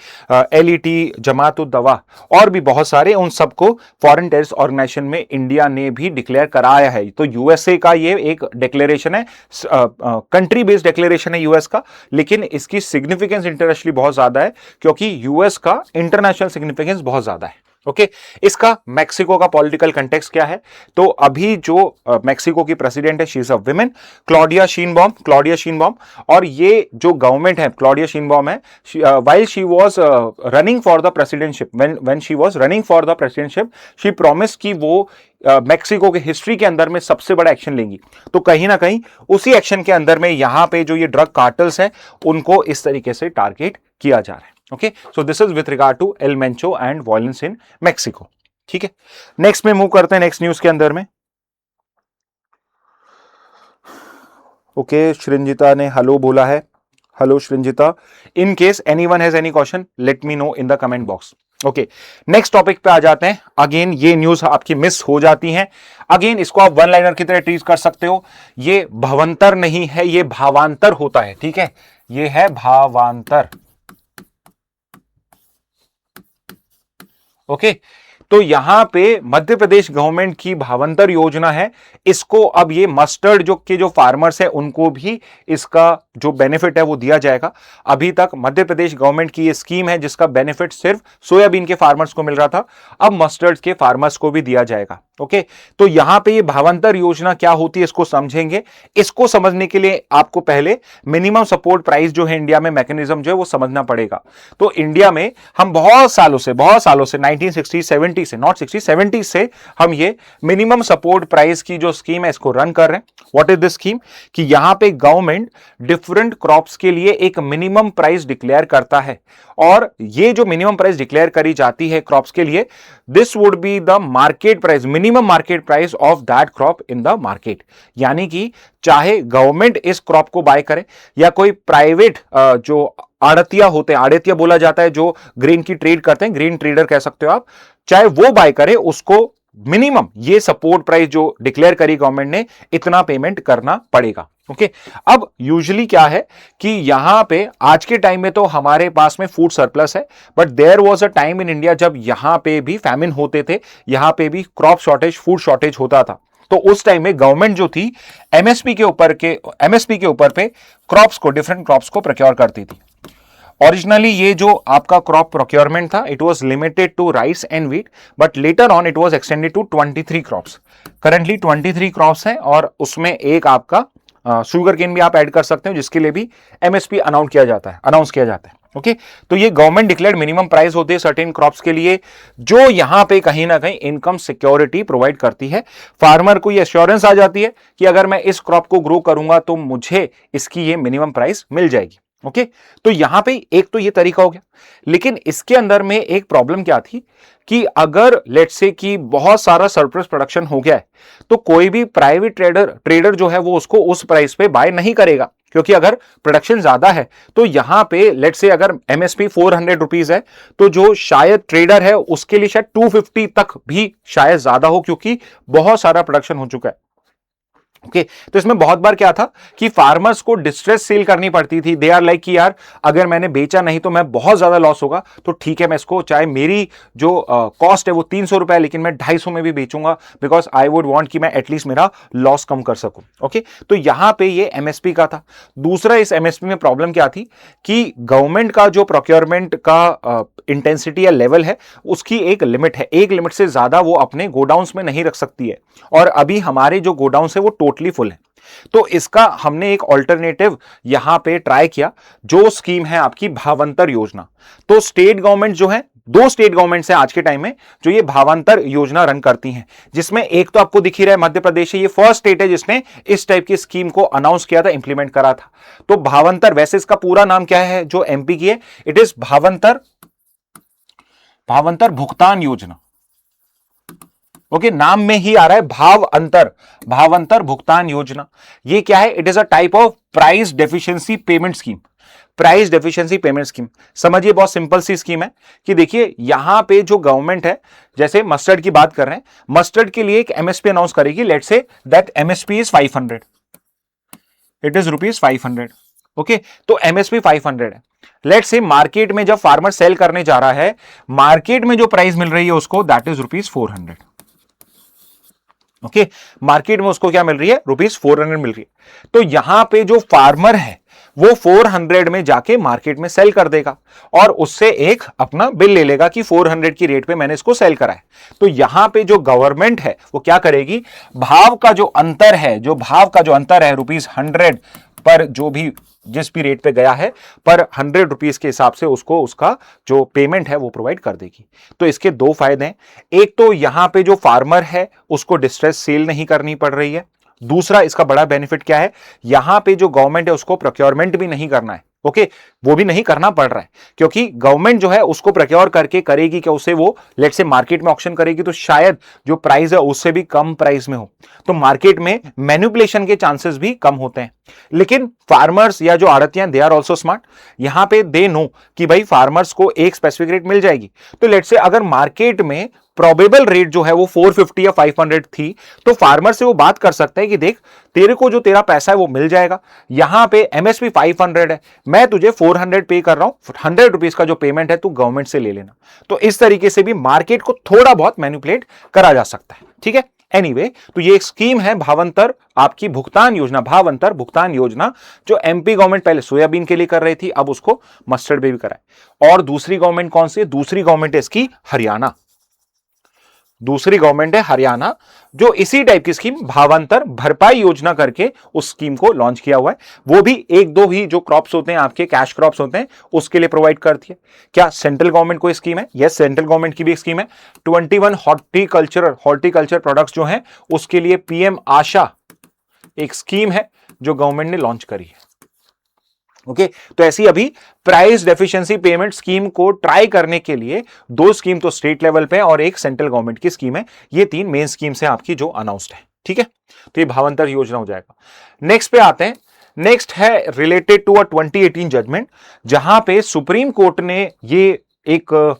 एलईटी, जमात उद दवा और भी बहुत सारे, उन सबको फॉरेन टेररिस्ट ऑर्गेनाइजेशन में इंडिया ने भी डिक्लेयर कराया है। तो यूएसए का ये एक डिक्लेरेशन है, कंट्री बेस्ड डिक्लेरेशन है यूएस का, लेकिन इसकी सिग्निफिकेंस इंटरनेशनली बहुत ज्यादा है क्योंकि यूएस का इंटरनेशनल सिग्निफिकेंस बहुत ज्यादा है। ओके इसका मेक्सिको का पॉलिटिकल कंटेक्स्ट क्या है? तो अभी जो मेक्सिको की प्रेसिडेंट है she is a women, Claudia Sheinbaum. और ये जो गवर्नमेंट है क्लॉडिया शीनबॉम है, while she was running for the presidentship, when she was running for the presidentship she promise कि वो मेक्सिको के हिस्ट्री के अंदर में सबसे बड़ा एक्शन लेंगी। तो कहीं ना कहीं उसी एक्शन के अंदर में यहां पे जो ये ड्रग कार्टेल्स हैं उनको इस तरीके से टारगेट किया जा रहा है। Okay so this is with regard to El Mencho and violence in Mexico. ठीक है, नेक्स्ट में मूव करते हैं नेक्स्ट न्यूज के अंदर में। ओके श्रृंजिता ने हेलो बोला है, hello Shrinjita. In case anyone has any question let me know in the comment box. Okay next topic पे आ जाते हैं। अगेन ये न्यूज आपकी मिस हो जाती हैं, अगेन इसको आप वन लाइनर की तरह ट्रीट कर सकते हो। ये भवंतर नहीं है, ये भावांतर होता है। ठीक है, ये है भावांतर। ओके तो यहां पे मध्य प्रदेश गवर्नमेंट की भावांतर योजना है, इसको अब ये मस्टर्ड जो फार्मर्स है उनको भी इसका जो बेनिफिट है वो दिया जाएगा। अभी तक मध्य प्रदेश गवर्नमेंट की ये स्कीम है जिसका बेनिफिट सिर्फ सोयाबीन के फार्मर्स को मिल रहा था, अब मस्टर्ड के फार्मर्स को भी दिया जाएगा। ओके तो यहां पे ये भावांतर योजना क्या होती है इसको समझेंगे। इसको समझने के लिए आपको पहले मिनिमम सपोर्ट प्राइस जो है इंडिया में मैकेनिज्म जो है वो समझना पड़ेगा। तो इंडिया में हम बहुत सालों से 1960 70 से, नॉट 60 70 से हम ये मिनिमम सपोर्ट प्राइस की जो स्कीम है इसको रन कर रहे हैं। What is this scheme? कि यहां पे गवर्नमेंट डिफरेंट क्रॉप्स के लिए एक मिनिमम प्राइस डिक्लेयर करता है, और ये जो मिनिमम प्राइस डिक्लेयर करी जाती है क्रॉप्स के लिए, this would be the market price, minimum market price of that crop in the market. यानी कि चाहे गवर्नमेंट इस क्रॉप को बाय करे या कोई प्राइवेट जो आड़तिया होते हैं, आड़तिया बोला जाता है जो ग्रेन की ट्रेड करते हैं, ग्रेन ट्रेडर कह सकते हो आप, चाहे वो बाय करे, उसको मिनिमम ये सपोर्ट प्राइस जो डिक्लेयर करी गवर्नमेंट ने, इतना पेमेंट करना पड़ेगा। ओके, अब यूजुअली क्या है कि यहां पे आज के टाइम में तो हमारे पास में फूड सरप्लस है, but there was a time in India जब यहां पे भी फैमिन होते थे, यहां पे भी क्रॉप शॉर्टेज, फूड शॉर्टेज होता था। तो उस टाइम में गवर्नमेंट जो थी एमएसपी के ऊपर पे क्रॉप्स को, डिफरेंट क्रॉप्स को प्रोक्योर करती थी। ओरिजिनली ये जो आपका क्रॉप प्रोक्योरमेंट था, it was limited to rice and wheat, but later on it was extended to 23 crops. Currently 23 crops हैं और उसमें एक आपका शुगर केन भी आप ऐड कर सकते हो, जिसके लिए भी एमएसपी अनाउंस किया जाता है। ओके, तो ये गवर्नमेंट डिक्लेयर्ड मिनिमम प्राइस होते हैं सर्टेन क्रॉप्स के लिए, जो यहां पे कहीं ना कहीं इनकम सिक्योरिटी प्रोवाइड करती है। फार्मर को ये एश्योरेंस आ जाती है कि अगर मैं इस क्रॉप को ग्रो करूंगा तो मुझे इसकी ये मिनिमम प्राइस मिल जाएगी। ओके, तो यहां पे एक तो ये तरीका हो गया, लेकिन इसके अंदर में एक प्रॉब्लम क्या थी कि अगर लेट्स से कि बहुत सारा सरप्लस प्रोडक्शन हो गया है, तो कोई भी प्राइवेट ट्रेडर जो है वो उसको उस प्राइस पे बाय नहीं करेगा, क्योंकि अगर प्रोडक्शन ज्यादा है तो यहां पे लेट्स से अगर एमएसपी 400 रुपीज है, तो जो शायद ट्रेडर है उसके लिए शायद 250 तक भी शायद ज्यादा हो, क्योंकि बहुत सारा प्रोडक्शन हो चुका है। ओके, तो इसमें बहुत बार क्या था कि फार्मर्स को डिस्ट्रेस सेल करनी पड़ती थी। दे आर लाइक कि यार अगर मैंने बेचा नहीं तो मैं बहुत ज्यादा लॉस होगा, तो ठीक है मैं इसको, चाहे मेरी जो कॉस्ट है वो 300 रुपए है, लेकिन मैं 250 में भी बेचूंगा, बिकॉज आई वुड वांट कि मैं एटलीस्ट मेरा लॉस कम कर सकूं। ओके, तो यहां पे ये एमएसपी का था। दूसरा, इस एमएसपी में प्रॉब्लम क्या थी कि गवर्नमेंट का जो प्रोक्योरमेंट का इंटेंसिटी या लेवल है, उसकी एक लिमिट है, एक लिमिट से ज्यादा वो अपने गोडाउन्स में नहीं रख सकती है, और अभी हमारे जो गोडाउन्स है वो टोटली फुल है। तो इसका हमने एक ऑल्टरनेटिव यहां पे ट्राई किया, जो स्कीम है आपकी भावांतर योजना। तो स्टेट गवर्नमेंट जो है, 2 स्टेट गवर्नमेंट्स हैं आज के टाइम में जो ये भावांतर योजना रन करती हैं, जिसमें एक तो आपको दिख ही रहा है मध्य प्रदेश है, ये फर्स्ट स्टेट है जिसने इस टाइप की स्कीम को अनाउंस किया था, इंप्लीमेंट करा था। तो भावांतर, वैसे इसका पूरा नाम क्या है जो एमपी की है, इट इज भावांतर भुगतान योजना। ओके, नाम में ही आ रहा है भावांतर भुगतान योजना। ये क्या है? It is a type of price deficiency payment scheme. समझिए, बहुत सिंपल सी स्कीम है कि देखिए यहां पे जो गवर्नमेंट है, जैसे मस्टर्ड की बात कर रहे हैं, मस्टर्ड के लिए एक एमएसपी अनाउंस करेगी। Let's say that MSP is 500, it is ₹500। Okay, तो एमएसपी 500 है। लेट्स से मार्केट में जब फार्मर सेल करने जा रहा है, मार्केट में जो प्राइस मिल रही है उसको, दैट इज ₹400। ओके, मार्केट में उसको क्या मिल रही है? ₹400 मिल रही है। तो यहां पे जो फार्मर है वो 400 में जाके मार्केट में सेल कर देगा और उससे एक अपना बिल ले लेगा कि 400 की रेट पे मैंने इसको सेल करा है। तो यहां पे जो गवर्नमेंट है वो क्या करेगी, भाव का जो अंतर है ₹100 पर, जो भी जिस भी रेट पे गया है पर ₹100 के हिसाब से उसको उसका जो पेमेंट है वो प्रोवाइड कर देगी। तो इसके 2 फायदे हैं, एक तो यहां पे जो फार्मर है उसको डिस्ट्रेस सेल नहीं करनी पड़ रही है। दूसरा, इसका बड़ा बेनिफिट क्या है, यहां पे जो गवर्नमेंट है उसको प्रोक्योरमेंट भी नहीं करना है। ओके, वो भी नहीं करना पड़ रहा है, क्योंकि गवर्नमेंट जो है उसको प्रोक्योर करके करेगी क्या, उसे वो लेट से मार्केट में ऑक्शन करेगी, तो शायद जो प्राइस है उससे भी कम प्राइस में हो, तो मार्केट में मैनिपुलेशन के चांसेस भी कम होते हैं। लेकिन फार्मर्स या जो आड़तियां, दे आर ऑल्सो स्मार्ट, यहां पे दे नो कि भाई फार्मर्स को एक स्पेसिफिक रेट मिल जाएगी। तो लेट से अगर मार्केट में प्रोबेबल रेट जो है वो 450 या 500 थी, तो फार्मर से वो बात कर सकता है कि देख, तेरे को जो तेरा पैसा है वो मिल जाएगा, यहां पे एमएसपी 500 है, मैं तुझे 400 पे कर रहा हूं, ₹100 का जो पेमेंट है तू गवर्नमेंट से ले लेना। तो इस तरीके से भी मार्केट को थोड़ा बहुत मैनिपुलेट करा जा सकता है। ठीक है, एनीवे, तो ये एक स्कीम है भावांतर आपकी भुगतान योजना, भावांतर भुगतान योजना, जो एमपी गवर्नमेंट पहले सोयाबीन के लिए कर रही थी, अब उसको मस्टर्ड पे भी कराए। और दूसरी गवर्नमेंट कौन सी? दूसरी गवर्नमेंट है इसकी हरियाणा। दूसरी गवर्नमेंट है हरियाणा, जो इसी टाइप की स्कीम भावांतर भरपाई योजना करके उस स्कीम को लॉन्च किया हुआ है। वो भी 1-2 ही जो क्रॉप्स होते हैं आपके, कैश क्रॉप्स होते हैं, उसके लिए प्रोवाइड करती है। क्या सेंट्रल गवर्नमेंट को स्कीम है? यस, सेंट्रल गवर्नमेंट की भी स्कीम है। 21 हॉर्टिकल्चर प्रोडक्ट्स जो हैं उसके लिए पीएम आशा एक स्कीम है जो गवर्नमेंट ने लॉन्च करी है। ओके, तो ऐसी अभी प्राइस डेफिशिएंसी पेमेंट स्कीम को ट्राई करने के लिए 2 स्कीम तो स्टेट लेवल पे और एक सेंट्रल गवर्नमेंट की स्कीम है। ये 3 मेन स्कीम्स हैं आपकी जो अनाउंस्ड है। ठीक है, तो ये भावांतर योजना हो जाएगा। नेक्स्ट पे आते हैं। नेक्स्ट है रिलेटेड टू अ 2018 जजमेंट, जहां पे सुप्रीम कोर्ट ने ये एक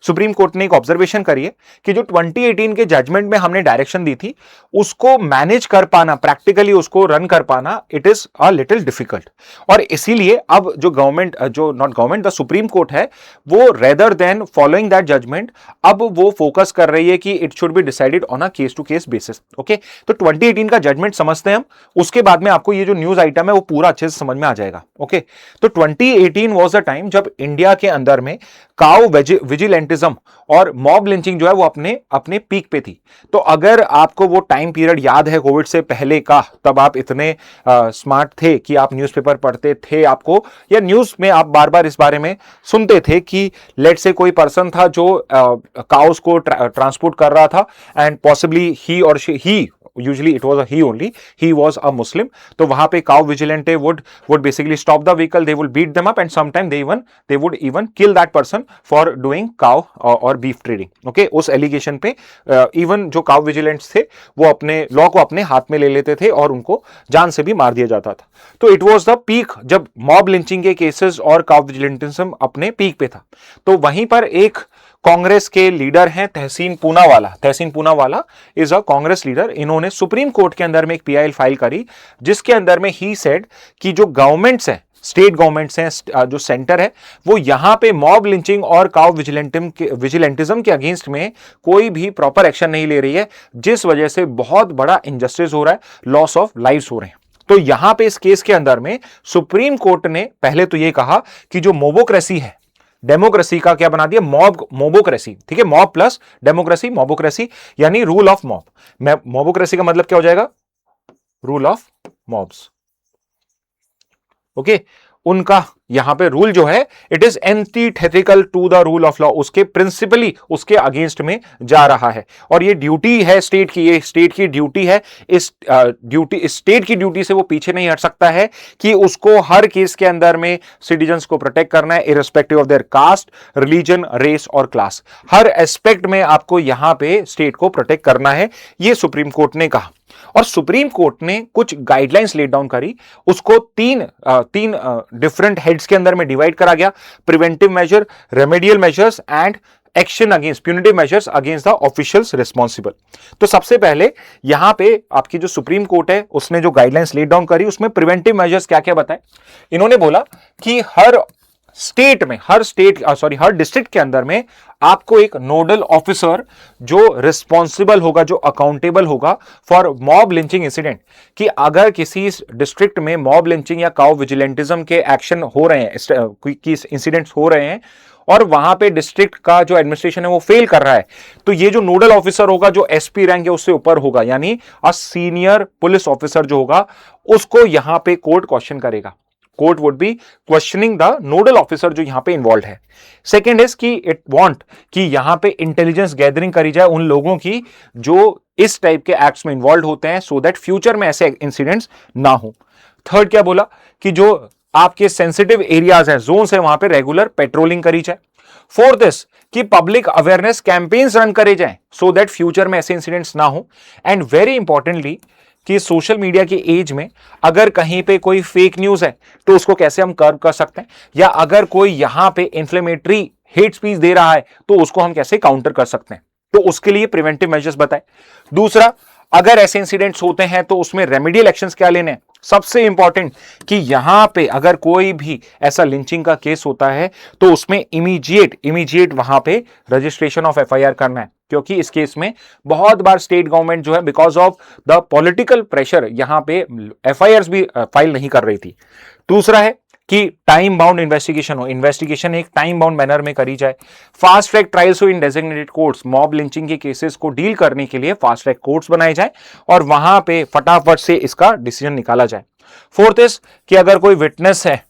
सुप्रीम कोर्ट ने एक ऑब्जर्वेशन करी है कि जो 2018 के जजमेंट में हमने डायरेक्शन दी थी उसको मैनेज कर पाना, प्रैक्टिकली उसको रन कर पाना, it is a little difficult. और इसीलिए अब जो गवर्नमेंट, जो not government, the supreme court है, वो rather than following that judgement अब वो फोकस कर रही है कि it should be decided on a case to case basis. Okay, तो 2018 का जजमेंट समझते हैं हम, उसके बाद में आपको ये जो न्यूज आइटम है वो पूरा अच्छे से समझ में आ जाएगा। ओके, तो 2018 वाज द टाइम जब इंडिया के अंदर में काउ विजिलेंटिज्म और मॉब लिंचिंग जो है वो अपने अपने पीक पे थी। तो अगर आपको वो टाइम पीरियड याद है कोविड से पहले का, तब आप इतने स्मार्ट थे कि आप न्यूज़पेपर पढ़ते थे, आपको या न्यूज में आप बार बार इस बारे में सुनते थे कि लेट से कोई पर्सन था जो काउस को ट्रांसपोर्ट कर रहा था एंड पॉसिबली ही और ही, usually it was a he only, he was a Muslim, तो वहां पे cow vigilante would basically stop the vehicle, they will beat them up and sometime they would even kill that person for doing cow or beef trading। okay, उस allegation पे even जो cow vigilants थे वो अपने law को अपने हाथ में ले लेते थे और उनको जान से भी मार दिया जाता था। तो इट वॉज द पीक जब मॉब लिंचिंग के केसेस और cow vigilantism अपने पीक पे था। तो वहीं पर एक कांग्रेस के लीडर हैं Tehseen Poonawalla, Tehseen Poonawalla is a Congress leader. इन्होंने सुप्रीम कोर्ट के अंदर में एक पीआईएल फाइल करी जिसके अंदर में ही सेड कि जो गवर्नमेंट्स हैं, स्टेट गवर्नमेंट्स हैं, जो सेंटर है, वो यहां पे मॉब लिंचिंग और काउ विजिलेंटिज्म के अगेंस्ट में कोई भी प्रॉपर एक्शन नहीं ले रही है, जिस वजह से बहुत बड़ा इंजस्टिस हो रहा है, लॉस ऑफ लाइव्स हो रहे हैं। तो यहां पे इस केस के अंदर में सुप्रीम कोर्ट ने पहले तो ये कहा कि जो मोबोक्रेसी है, डेमोक्रेसी का क्या बना दिया, मोबोक्रेसी। ठीक है, मॉब प्लस डेमोक्रेसी, मोबोक्रेसी यानी रूल ऑफ मॉब। मोबोक्रेसी का मतलब क्या हो जाएगा, रूल ऑफ मॉब्स। ओके, उनका यहां पे रूल जो है it is antithetical to the rule of law, उसके प्रिंसिपली उसके अगेंस्ट में जा रहा है। और ये ड्यूटी है स्टेट की, ये स्टेट की ड्यूटी है, इस स्टेट की ड्यूटी से वो पीछे नहीं हट सकता है कि उसको हर केस के अंदर में सिटीजन्स को प्रोटेक्ट करना है, irrespective of their caste, religion, race और क्लास। हर एस्पेक्ट में आपको यहां पे स्टेट को प्रोटेक्ट करना है, ये सुप्रीम कोर्ट ने कहा। और सुप्रीम कोर्ट ने कुछ गाइडलाइंस लेट डाउन करी, उसको तीन डिफरेंट हेड्स के अंदर में डिवाइड करा गया, preventive measure, remedial measures and action against, punitive measures against the officials responsible. तो सबसे पहले यहां पे आपकी जो सुप्रीम कोर्ट है उसने जो गाइडलाइंस लेट डाउन करी उसमें प्रिवेंटिव मेजर्स क्या क्या बताए। इन्होंने बोला कि हर स्टेट में, हर डिस्ट्रिक्ट के अंदर में आपको एक नोडल ऑफिसर जो रिस्पॉन्सिबल होगा, जो अकाउंटेबल होगा फॉर मॉब लिंचिंग इंसिडेंट, कि अगर किसी डिस्ट्रिक्ट में मॉब लिंचिंग या काउ विजिलेंटिज्म के एक्शन हो रहे हैं, कि इंसिडेंट्स हो रहे हैं और वहां पे डिस्ट्रिक्ट का जो एडमिनिस्ट्रेशन है वो फेल कर रहा है, तो ये जो नोडल ऑफिसर होगा जो एसपी रैंक है उससे ऊपर होगा, यानी अ सीनियर पुलिस ऑफिसर जो होगा उसको यहां पे कोर्ट क्वेश्चन करेगा। Court would be questioning the nodal officer जो यहां पे इन्वॉल्व है। सेकेंड इज कि इट वांट कि यहां पे इंटेलिजेंस गैदरिंग करी जाए उन लोगों की जो इस टाइप के एक्ट्स में इन्वॉल्व होते हैं, सो दैट फ्यूचर में ऐसे इंसिडेंट्स ना हो। थर्ड क्या बोला कि जो आपके सेंसिटिव एरियाज हैं, जोन्स है, वहां पे रेगुलर पेट्रोलिंग करी जाए। फोर्थ इज कि पब्लिक अवेयरनेस कैंपेन्स रन करे जाए सो दैट फ्यूचर में ऐसे इंसिडेंट्स ना हो। एंड वेरी इंपॉर्टेंटली कि सोशल मीडिया के एज में अगर कहीं पे कोई फेक न्यूज है तो उसको कैसे हम कर्व कर सकते हैं, या अगर कोई यहां पे इन्फ्लेमेटरी हेट स्पीच दे रहा है तो उसको हम कैसे काउंटर कर सकते हैं, तो उसके लिए प्रिवेंटिव मेजर्स बताए। दूसरा, अगर ऐसे इंसिडेंट्स होते हैं तो उसमें रेमेडियल एक्शंस क्या लेने हैं। सबसे इंपॉर्टेंट कि यहां पे अगर कोई भी ऐसा लिंचिंग का केस होता है तो उसमें इमीडिएट वहां पे रजिस्ट्रेशन ऑफ एफआईआर करना है, क्योंकि इस केस में बहुत बार स्टेट गवर्नमेंट जो है because of the political pressure यहां पे एफआईआर भी फाइल नहीं कर रही थी। दूसरा है कि टाइम बाउंड इन्वेस्टिगेशन हो, इन्वेस्टिगेशन एक टाइम बाउंड मैनर में करी जाए। फास्ट ट्रैक ट्रायल्स हो इन डेजिग्नेटेड कोर्ट्स, मॉब लिंचिंग के केसेस को डील करने के लिए फास्ट ट्रैक कोर्ट्स बनाए जाए और वहां पे फटाफट से इसका डिसीजन निकाला जाए। फोर्थ इज कि अगर कोई विटनेस है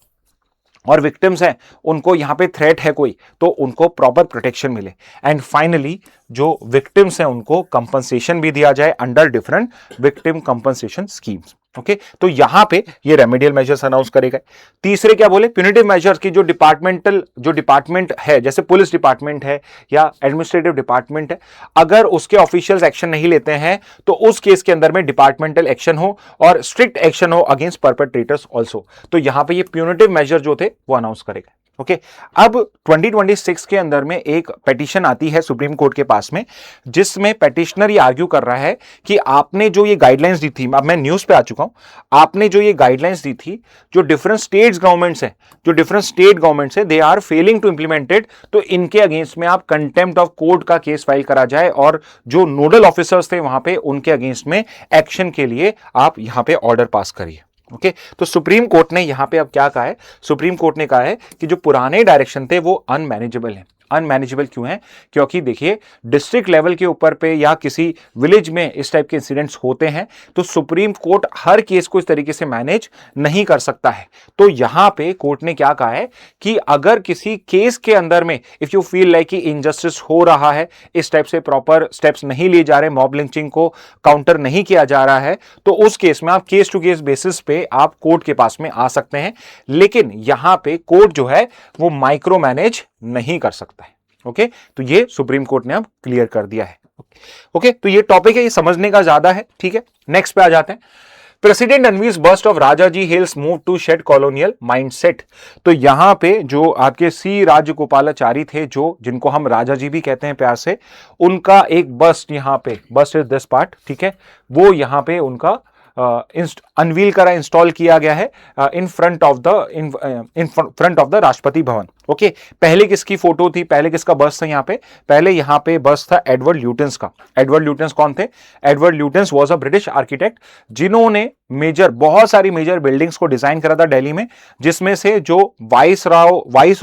और विक्टिम्स हैं, उनको यहां पे थ्रेट है कोई, तो उनको प्रॉपर प्रोटेक्शन मिले। एंड फाइनली जो विक्टिम्स हैं उनको कंपनसेशन भी दिया जाए under different victim compensation schemes. Okay, तो यहां पे ये रेमेडियल मेजर्स अनाउंस करेगा। तीसरे क्या बोले, प्यूनिटिव मेजर्स की जो डिपार्टमेंट है, जैसे पुलिस डिपार्टमेंट है या एडमिनिस्ट्रेटिव डिपार्टमेंट है, अगर उसके ऑफिशियल्स एक्शन नहीं लेते हैं तो उस केस के अंदर में डिपार्टमेंटल एक्शन हो और स्ट्रिक्ट एक्शन हो अगेंस्ट परपेट्रेटर्स ऑल्सो। तो यहां पे ये प्यूनिटिव मेजर जो थे वो अनाउंस करेगा। ओके अब 2026 के अंदर में एक पिटीशन आती है सुप्रीम कोर्ट के पास में, जिसमें पिटिशनर ये आर्ग्यू कर रहा है कि आपने जो ये गाइडलाइंस दी थी, अब मैं न्यूज़ पे आ चुका हूं, आपने जो ये गाइडलाइंस दी थी, जो डिफरेंट स्टेट्स गवर्नमेंट्स है they are failing to implemented, तो इनके अगेंस्ट में आप कंटेम्प्ट ऑफ कोर्ट का केस फाइल करा जाए और जो नोडल ऑफिसर्स थे वहां पे उनके अगेंस्ट में एक्शन के लिए आप यहां पे ऑर्डर पास करिए। ओके तो सुप्रीम कोर्ट ने यहां पे अब क्या कहा है, सुप्रीम कोर्ट ने कहा है कि जो पुराने डायरेक्शन थे वो अनमैनेजेबल हैं। अनमैनेजेबल क्यों है? क्योंकि देखिए डिस्ट्रिक्ट लेवल के ऊपर पे या किसी विलेज में इस टाइप के इंसिडेंट्स होते हैं तो सुप्रीम कोर्ट हर केस को इस तरीके से मैनेज नहीं कर सकता है। तो यहां पे कोर्ट ने क्या कहा है कि अगर किसी केस के अंदर में इफ यू फील लाइक कि इनजस्टिस हो रहा है, इस टाइप से प्रॉपर स्टेप्स नहीं लिए जा रहे, मॉब लिंचिंग को काउंटर नहीं किया जा रहा है, तो उस केस में आप केस टू केस बेसिस पे आप कोर्ट के पास में आ सकते हैं। लेकिन यहां पे कोर्ट जो है वो माइक्रो मैनेज नहीं कर सकता है। ओके तो ये सुप्रीम कोर्ट ने अब क्लियर कर दिया है। ओके तो ये टॉपिक है, ये समझने का ज्यादा है। ठीक है नेक्स्ट पे आ जाते हैं। President unveils bust of Rajaji hills move to shed colonial mindset. तो यहां पे जो आपके सी राजगोपालाचारी थे, जो जिनको हम राजाजी भी कहते हैं प्यार से, उनका एक बस्ट यहां पे, बस्ट इज दिस पार्ट, ठीक है, वो यहां पे उनका अनवील करा, इंस्टॉल किया गया है in front of the Rashtrapati Bhavan. Okay पहले किसकी फोटो थी, पहले किसका बस था यहाँ पे? पहले यहाँ पे बस था एडवर्ड ल्यूटेंस का। एडवर्ड ल्यूटेंस कौन थे? Edward Lutyens was a British architect जिन्होंने बहुत सारी मेजर बिल्डिंग्स को डिजाइन करा था दिल्ली में, जिसमें से जो वाइस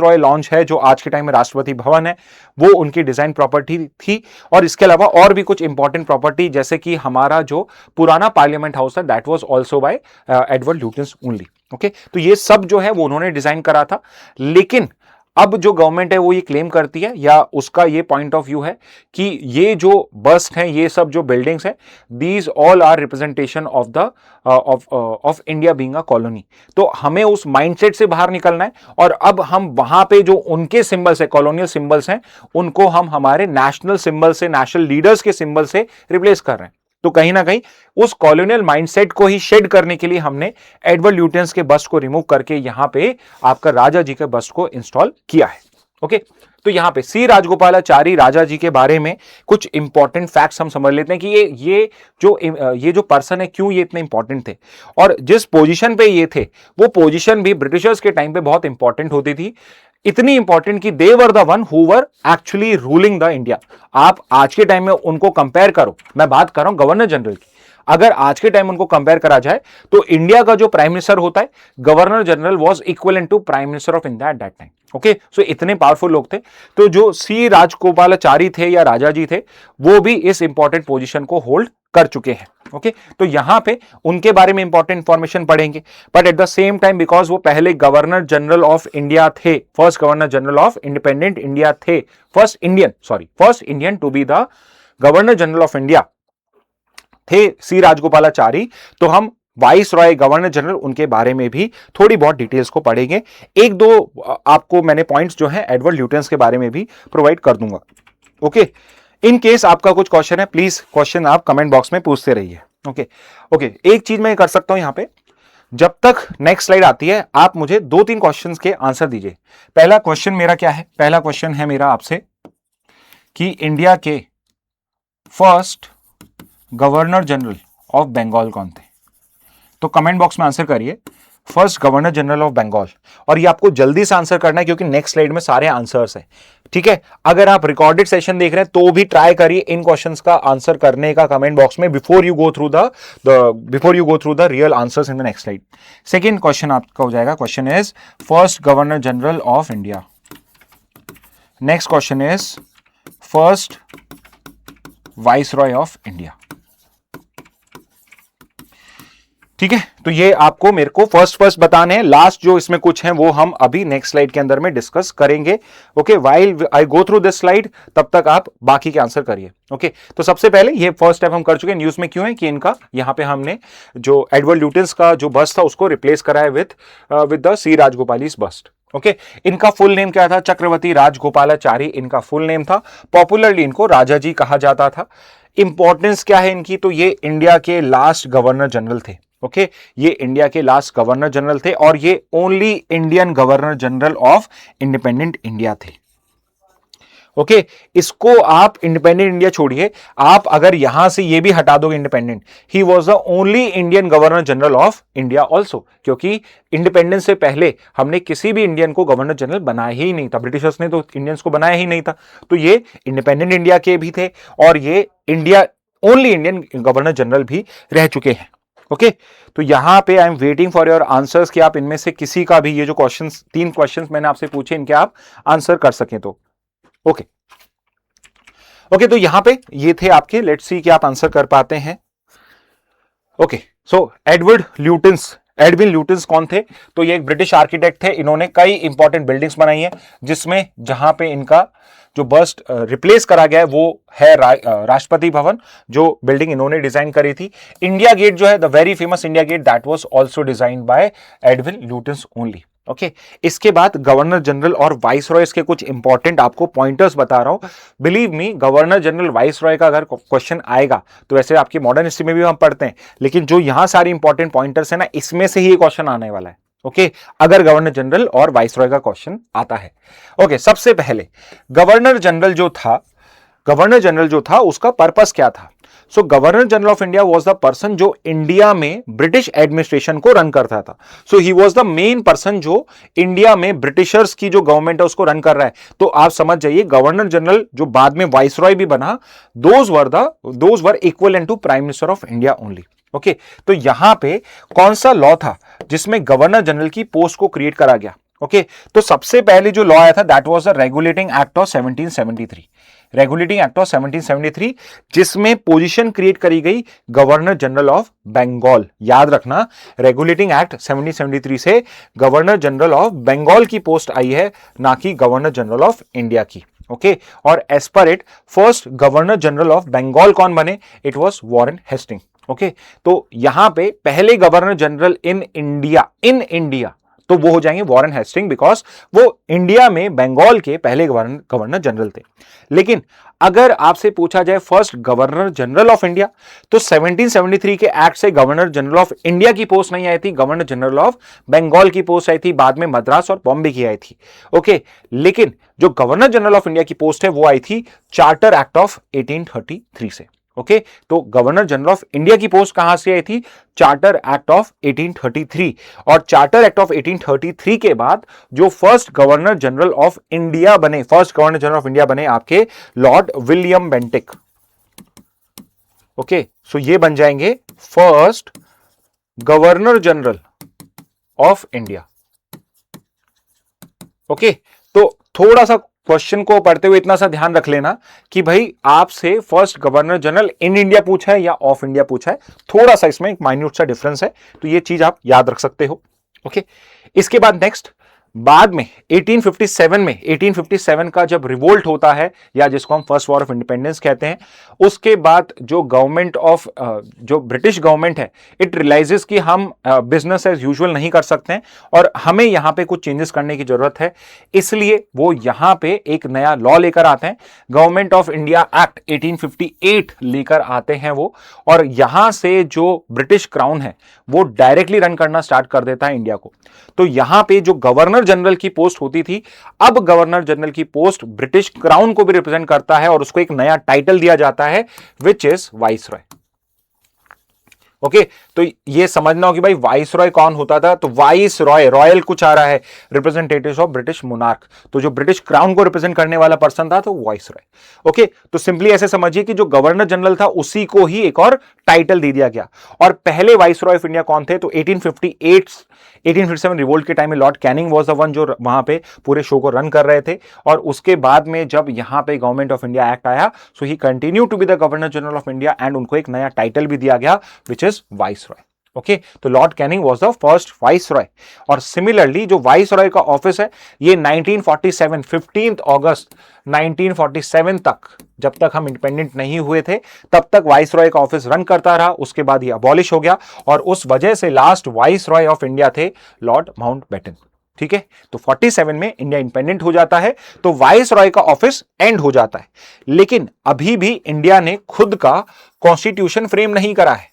रॉय लॉन्च है, जो आज के टाइम में राष्ट्रपति भवन है, वो उनकी डिजाइन प्रॉपर्टी थी। और इसके अलावा और भी कुछ इंपॉर्टेंट प्रॉपर्टी, जैसे कि हमारा जो पुराना पार्लियामेंट हाउस था, that was also by Edward Lutyens only. Okay तो ये सब जो है वो उन्होंने डिजाइन करा था। लेकिन अब जो गवर्नमेंट है वो ये क्लेम करती है, या उसका ये पॉइंट ऑफ व्यू है कि ये जो बस्ट हैं, ये सब जो बिल्डिंग्स हैं, these all are representation of the of India being a colony. तो हमें उस माइंडसेट से बाहर निकलना है और अब हम वहां पे जो उनके सिंबल्स है, कॉलोनियल सिंबल्स हैं, उनको हम हमारे नेशनल सिंबल से, नेशनल लीडर्स के सिंबल से रिप्लेस कर रहे हैं। तो कहीं ना कहीं उस कॉलोनियल माइंडसेट को ही शेड करने के लिए हमने एडवर्ड ल्यूटेंस के बस्ट को रिमूव करके यहां पे आपका राजा जी के बस्ट को इंस्टॉल किया है। ओके तो यहां पे सी राजगोपालाचारी राजा जी के बारे में कुछ इंपॉर्टेंट फैक्ट्स हम समझ लेते हैं कि ये जो पर्सन है, क्यों ये इतने इंपॉर्टेंट थे और जिस पोजीशन पे ये थे वो पोजीशन भी ब्रिटिशर्स के टाइम पे बहुत इंपॉर्टेंट होती थी। इतनी इंपॉर्टेंट कि they were the one who were actually ruling the India. आप आज के टाइम में उनको कंपेयर करो, मैं बात कर रहा हूं गवर्नर जनरल की, अगर आज के टाइम उनको कंपेयर करा जाए तो इंडिया का जो प्राइम मिनिस्टर होता है, governor general was equivalent to prime minister of India at that time. Okay so इतने पावरफुल लोग थे। तो जो सी राजगोपालाचारी थे या राजा जी थे, वो भी इस इंपॉर्टेंट पोजीशन को होल्ड कर चुके हैं। ओके तो यहां पे उनके बारे में इंपॉर्टेंट इंफॉर्मेशन पढ़ेंगे, but at the same time because वो पहले गवर्नर जनरल ऑफ इंडिया थे, first governor general of independent India थे, first Indian to be the governor general of India थे सी राजगोपालाचारी। तो हम वाइस रॉय, गवर्नर जनरल, उनके बारे में भी थोड़ी बहुत डिटेल्स को पढ़ेंगे। एक दो आपको मैंने पॉइंट्स जो है एडवर्ड ल्यूटेंस के बारे में भी प्रोवाइड कर दूंगा। ओके इन केस आपका कुछ क्वेश्चन है, प्लीज क्वेश्चन आप कमेंट बॉक्स में पूछते रहिए। ओके एक चीज मैं कर सकता हूं यहां पे, जब तक नेक्स्ट स्लाइड आती है आप मुझे 2-3 क्वेश्चंस के आंसर दीजिए। पहला क्वेश्चन मेरा क्या है? पहला क्वेश्चन है मेरा आपसे कि इंडिया के first governor general of Bengal कौन थे? तो कमेंट बॉक्स में आंसर करिए, first governor general of Bengal. और ये आपको जल्दी से आंसर करना है क्योंकि नेक्स्ट स्लाइड में सारे आंसर्स हैं। ठीक है, अगर आप रिकॉर्डेड सेशन देख रहे हैं तो भी ट्राई करिए इन क्वेश्चंस का आंसर करने का कमेंट बॉक्स में before you go through the real answers in the next slide. Second question आपका हो जाएगा, question is first governor general of India. Next question is first viceroy of India. ठीक है, तो ये आपको मेरे को फर्स्ट बताने हैं, लास्ट जो इसमें कुछ हैं वो हम अभी नेक्स्ट स्लाइड के अंदर में डिस्कस करेंगे। Okay, while I go through this slide तब तक आप बाकी के आंसर करिए। ओके, तो सबसे पहले ये फर्स्ट स्टेप हम कर चुके हैं। न्यूज में क्यों है कि इनका यहां पे हमने जो एडवर्ड ल्यूटेंस का जो बस्ट था उसको रिप्लेस कराया विद द सी राजगोपालीज बस्ट। ओके, इनका फुल नेम क्या था? चक्रवर्ती राजगोपालाचारी इनका फुल नेम था। पॉपुलरली इनको राजा जी कहा जाता था। इंपॉर्टेंस क्या है इनकी? तो ये इंडिया के लास्ट गवर्नर जनरल थे। ओके ये इंडिया के लास्ट गवर्नर जनरल थे और ये only Indian governor general of independent India थे। ओके इसको आप इंडिपेंडेंट इंडिया छोड़िए, आप अगर यहां से ये भी हटा दोगे independent, he was the only Indian governor general of India also, क्योंकि इंडिपेंडेंस से पहले हमने किसी भी इंडियन को गवर्नर जनरल बनाया ही नहीं था, ब्रिटिशर्स ने तो इंडियंस को बनाया ही नहीं था। तो ये इंडिपेंडेंट इंडिया के भी थे और ये India only Indian governor general भी रह चुके हैं। ओके तो यहां पे I am waiting for your answers कि आप इनमें से किसी का भी ये जो क्वेश्चंस 3 क्वेश्चंस मैंने आपसे पूछे इनके आप आंसर कर सकें तो ओके ओके तो यहां पे ये थे आपके, लेट्स सी कि आप आंसर कर पाते हैं। ओके सो एडविन ल्यूटिन्स कौन थे? तो ये एक ब्रिटिश आर्किटेक्ट थे, इन्होंने कई इंपॉर्टेंट बिल्डिंग्स बनाई है जिसमें जहां पे इनका जो बस्ट रिप्लेस करा गया है वो है राष्ट्रपति भवन, जो बिल्डिंग इन्होंने डिजाइन करी थी। इंडिया गेट जो है the very famous India Gate that was also designed by Edwin Lutyens only. Okay इसके बाद गवर्नर जनरल और वाइस रॉय के कुछ इंपॉर्टेंट आपको पॉइंटर्स बता रहा हूं। Believe me governor general viceroy का अगर क्वेश्चन आएगा तो वैसे आपकी मॉडर्न हिस्ट्री में भी हम पढ़ते हैं, लेकिन जो यहां सारे इंपॉर्टेंट पॉइंटर्स है ना इसमें से ही क्वेश्चन आने वाला है। ओके अगर गवर्नर जनरल और वाइस रॉय का क्वेश्चन आता है। ओके सबसे पहले गवर्नर जनरल जो था उसका पर्पस क्या था? So governor general of India was the person जो इंडिया में ब्रिटिश एडमिनिस्ट्रेशन को रन करता था। So he was the main person जो इंडिया में ब्रिटिशर्स की जो गवर्नमेंट है उसको रन कर रहा है। तो आप समझ जाइए गवर्नर जनरल जो बाद में वाइसरॉय भी बना, those were equivalent to prime minister of India only. Okay तो यहां पे कौन सा लॉ था जिसमें गवर्नर जनरल की पोस्ट को क्रिएट करा गया? ओके तो सबसे पहले जो लॉ आया था that was the regulating act of 1773। Regulating act of 1773 जिसमें पोजीशन क्रिएट करी गई गवर्नर जनरल ऑफ बंगाल। याद रखना रेगुलेटिंग एक्ट 1773 से गवर्नर जनरल ऑफ बंगाल की पोस्ट आई है, ना कि गवर्नर जनरल ऑफ इंडिया की। ओके और as per it first governor general of Bengal कौन बने? It was Warren Hasting. Okay तो यहां पे पहले गवर्नर जनरल इन इंडिया तो वो हो जाएंगे वॉरेन हेस्टिंग, बिकॉज वो इंडिया में बंगाल के पहले गवर्नर जनरल थे। लेकिन अगर आपसे पूछा जाए first governor general of India तो 1773 के एक्ट से गवर्नर जनरल ऑफ इंडिया की पोस्ट नहीं आई थी, गवर्नर जनरल ऑफ बंगाल की पोस्ट आई थी, बाद में मद्रास और बॉम्बे की आई थी। ओके लेकिन जो गवर्नर जनरल ऑफ इंडिया की पोस्ट है वो आई थी चार्टर एक्ट ऑफ 1833 से। ओके तो गवर्नर जनरल ऑफ इंडिया की पोस्ट कहां से आई थी? Charter act of 1833। और चार्टर एक्ट ऑफ 1833 के बाद जो first governor general of India बने आपके Lord William Bentinck. Okay so ये बन जाएंगे first governor general of India. Okay तो थोड़ा सा क्वेश्चन को पढ़ते हुए इतना सा ध्यान रख लेना कि भाई आपसे first governor general in India पूछा है या ऑफ इंडिया पूछा है, थोड़ा सा इसमें एक माइन्यूट सा डिफरेंस है, तो ये चीज आप याद रख सकते हो। ओके इसके बाद नेक्स्ट बाद में 1857 का जब रिवोल्ट होता है या जिसको हम फर्स्ट वॉर ऑफ इंडिपेंडेंस कहते हैं, उसके बाद जो जो ब्रिटिश गवर्नमेंट है इट रियलाइजेस कि हम बिजनेस एज यूजुअल नहीं कर सकते हैं और हमें यहां पे कुछ चेंजेस करने की जरूरत है, इसलिए वो यहां पे एक नया लॉ लेकर आते हैं, गवर्नमेंट ऑफ इंडिया एक्ट 1858 लेकर आते हैं वो, और यहां से जो ब्रिटिश क्राउन है वो डायरेक्टली रन करना स्टार्ट कर देता है इंडिया को। तो यहां पे जो गवर्नर जनरल की पोस्ट होती थी, अब गवर्नर जनरल की पोस्ट ब्रिटिश क्राउन को भी रिप्रेजेंट करता है और उसको एक नया टाइटल दिया जाता है विच इज वाइसरॉय। ओके तो ये समझना हो कि भाई वाइसरॉय कौन होता था, तो वाइसरॉय रॉयल कुछ आ रहा है, रिप्रेजेंटेटिव्स ऑफ ब्रिटिश मोनार्क, तो जो ब्रिटिश क्राउन को रिप्रेजेंट करने वाला पर्सन था तो वाइसरॉय। ओके तो सिंपली ऐसे समझिए कि जो गवर्नर जनरल था उसी को ही एक और टाइटल दे दिया गया। और पहले वाइसरॉय ऑफ इंडिया कौन थे? तो 1857 रिवोल्ट के टाइम में Lord Canning was the one जो वहां पे पूरे शो को रन कर रहे थे, और उसके बाद में जब यहां पे गवर्नमेंट ऑफ इंडिया एक्ट आया so he continue to be the governor general of India and उनको एक नया टाइटल भी दिया गया विच इज वाइसरॉय। ओके तो lord Canning was the first viceroy. और सिमिलरली जो वाइसरॉय का ऑफिस है ये 1947 15 अगस्त 1947 तक, जब तक हम इंडिपेंडेंट नहीं हुए थे तब तक वाइसरॉय का ऑफिस रन करता रहा, उसके बाद ये अबॉलिश हो गया और उस वजह से लास्ट वाइसरॉय ऑफ इंडिया थे लॉर्ड माउंटबेटन। ठीक है तो 47 में इंडिया इंडिपेंडेंट हो जाता है तो वाइसरॉय का ऑफिस एंड हो जाता है, लेकिन अभी भी इंडिया ने खुद का कॉन्स्टिट्यूशन फ्रेम नहीं करा है।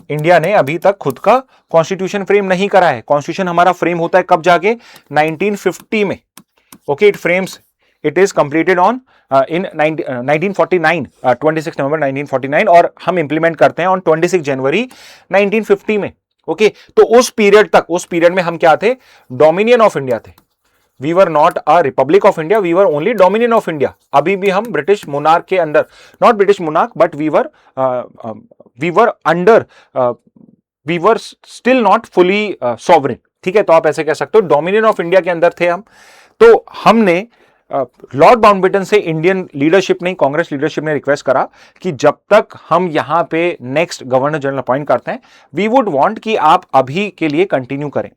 इंडिया ने अभी तक खुद का कॉन्स्टिट्यूशन फ्रेम नहीं करा है। कॉन्स्टिट्यूशन हमारा फ्रेम होता है कब जाके 1950 में। Okay, it is completed on in 1949, 26 नवंबर 1949, और हम इंप्लीमेंट करते हैं ऑन 26 जनवरी 1950 में। ओके, तो उस पीरियड में हम क्या थे? डोमिनियन ऑफ इंडिया थे। We were not a republic of India, we were only dominion of India. अभी भी हम ब्रिटिश मोनार्क के under, not British monarch, but we were under, we were still not fully sovereign. ठीक है, तो आप ऐसे कह सकते हो डोमिनियन ऑफ इंडिया के अंदर थे हम। तो हमने लॉर्ड माउंटबेटन से इंडियन लीडरशिप ने, कांग्रेस लीडरशिप ने रिक्वेस्ट करा कि जब तक हम यहां पे नेक्स्ट गवर्नर जनरल अपॉइंट करते हैं, वी वुड वांट कि आप अभी के लिए कंटिन्यू करें।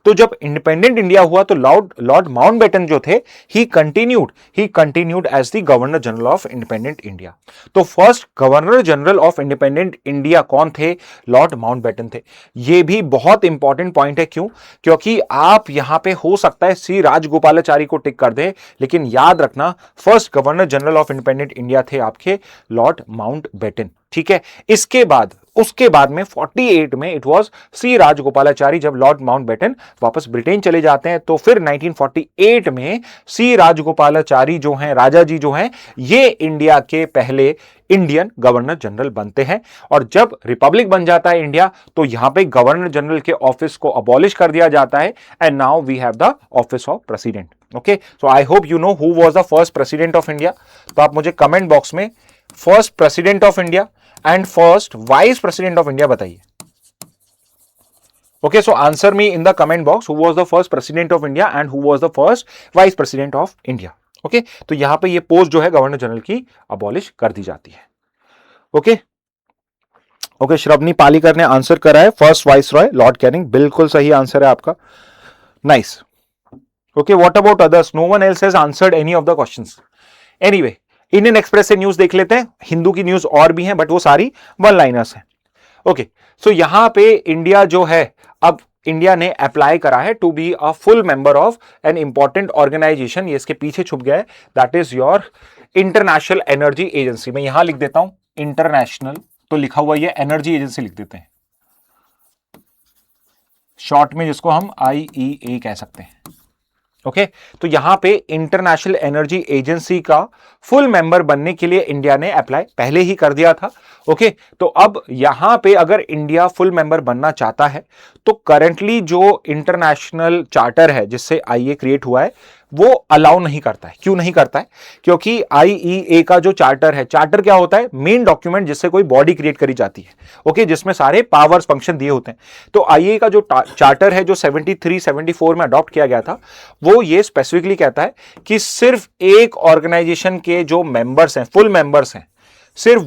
तो जब इंडिपेंडेंट इंडिया हुआ तो लॉर्ड माउंटबेटन जो थे, he continued as the governor general of independent India. तो first governor general of independent India कौन थे? लॉर्ड माउंटबेटन थे। यह भी बहुत इंपॉर्टेंट पॉइंट है। क्यों? क्योंकि आप यहां पे हो सकता है सी राजगोपालाचारी को टिक कर दे, लेकिन याद रखना first governor general of independent India थे आपके लॉर्ड माउंटबेटन। ठीक है, उसके बाद में 48 में इट वाज सी राजगोपालाचारी। जब लॉर्ड माउंटबेटन वापस ब्रिटेन चले जाते हैं तो फिर 1948 में सी राजगोपालाचारी जो हैं, राजा जी जो हैं, ये इंडिया के पहले इंडियन गवर्नर जनरल बनते हैं। और जब रिपब्लिक बन जाता है इंडिया, तो यहां पे गवर्नर जनरल के ऑफिस को अबॉलिश कर दिया जाता है, and now we have the office of president. Okay, so I hope you know who was the first president of India. तो आप मुझे कमेंट बॉक्स में first president of India and first vice president of India बताइए। Okay, so answer me in the comment box who was the first president of India and who was the first vice president of India. Okay, तो यहां पे ये post जो है governor general की abolish कर दी जाती है। ओके ओके, श्रवनी पालीकर ने आंसर करा है first viceroy lord Canning, बिल्कुल सही आंसर है आपका। Nice. Okay, what about others? No one else has answered any of the questions. Anyway, Indian Express से न्यूज देख लेते हैं। हिंदू की न्यूज और भी हैं, बट वो सारी वन लाइनर्स हैं। ओके, सो यहां पे इंडिया जो है, अब इंडिया ने अप्लाई करा है to be a full member of an important organisation. ये इसके पीछे छुप गया है, that is your International Energy Agency. मैं यहां लिख देता हूं इंटरनेशनल, तो लिखा हुआ ये एनर्जी एजेंसी लिख देते हैं, शॉर्ट में जिसको हम IEA कह सकते हैं। ओके, तो यहां पे इंटरनेशनल एनर्जी एजेंसी का फुल मेंबर बनने के लिए इंडिया ने अप्लाई पहले ही कर दिया था। ओके, तो अब यहां पे अगर इंडिया फुल मेंबर बनना चाहता है तो करंटली जो इंटरनेशनल चार्टर है जिससे IEA क्रिएट हुआ है, वो अलाउ नहीं करता है। क्यों नहीं करता है? क्योंकि IEA का जो चार्टर है, चार्टर क्या होता है? मेन डॉक्यूमेंट जिससे कोई बॉडी क्रिएट करी जाती है। ओके, जिसमें सारे पावर्स फंक्शन दिए होते हैं। तो IEA का जो चार्टर है, जो 73-74 में अडॉप्ट किया गया था, वो ये स्पेसिफिकली कहता है कि सिर्फ एक ऑर्गेनाइजेशन के जो मेंबर्स हैं, फुल मेंबर्स हैं, सिर्फ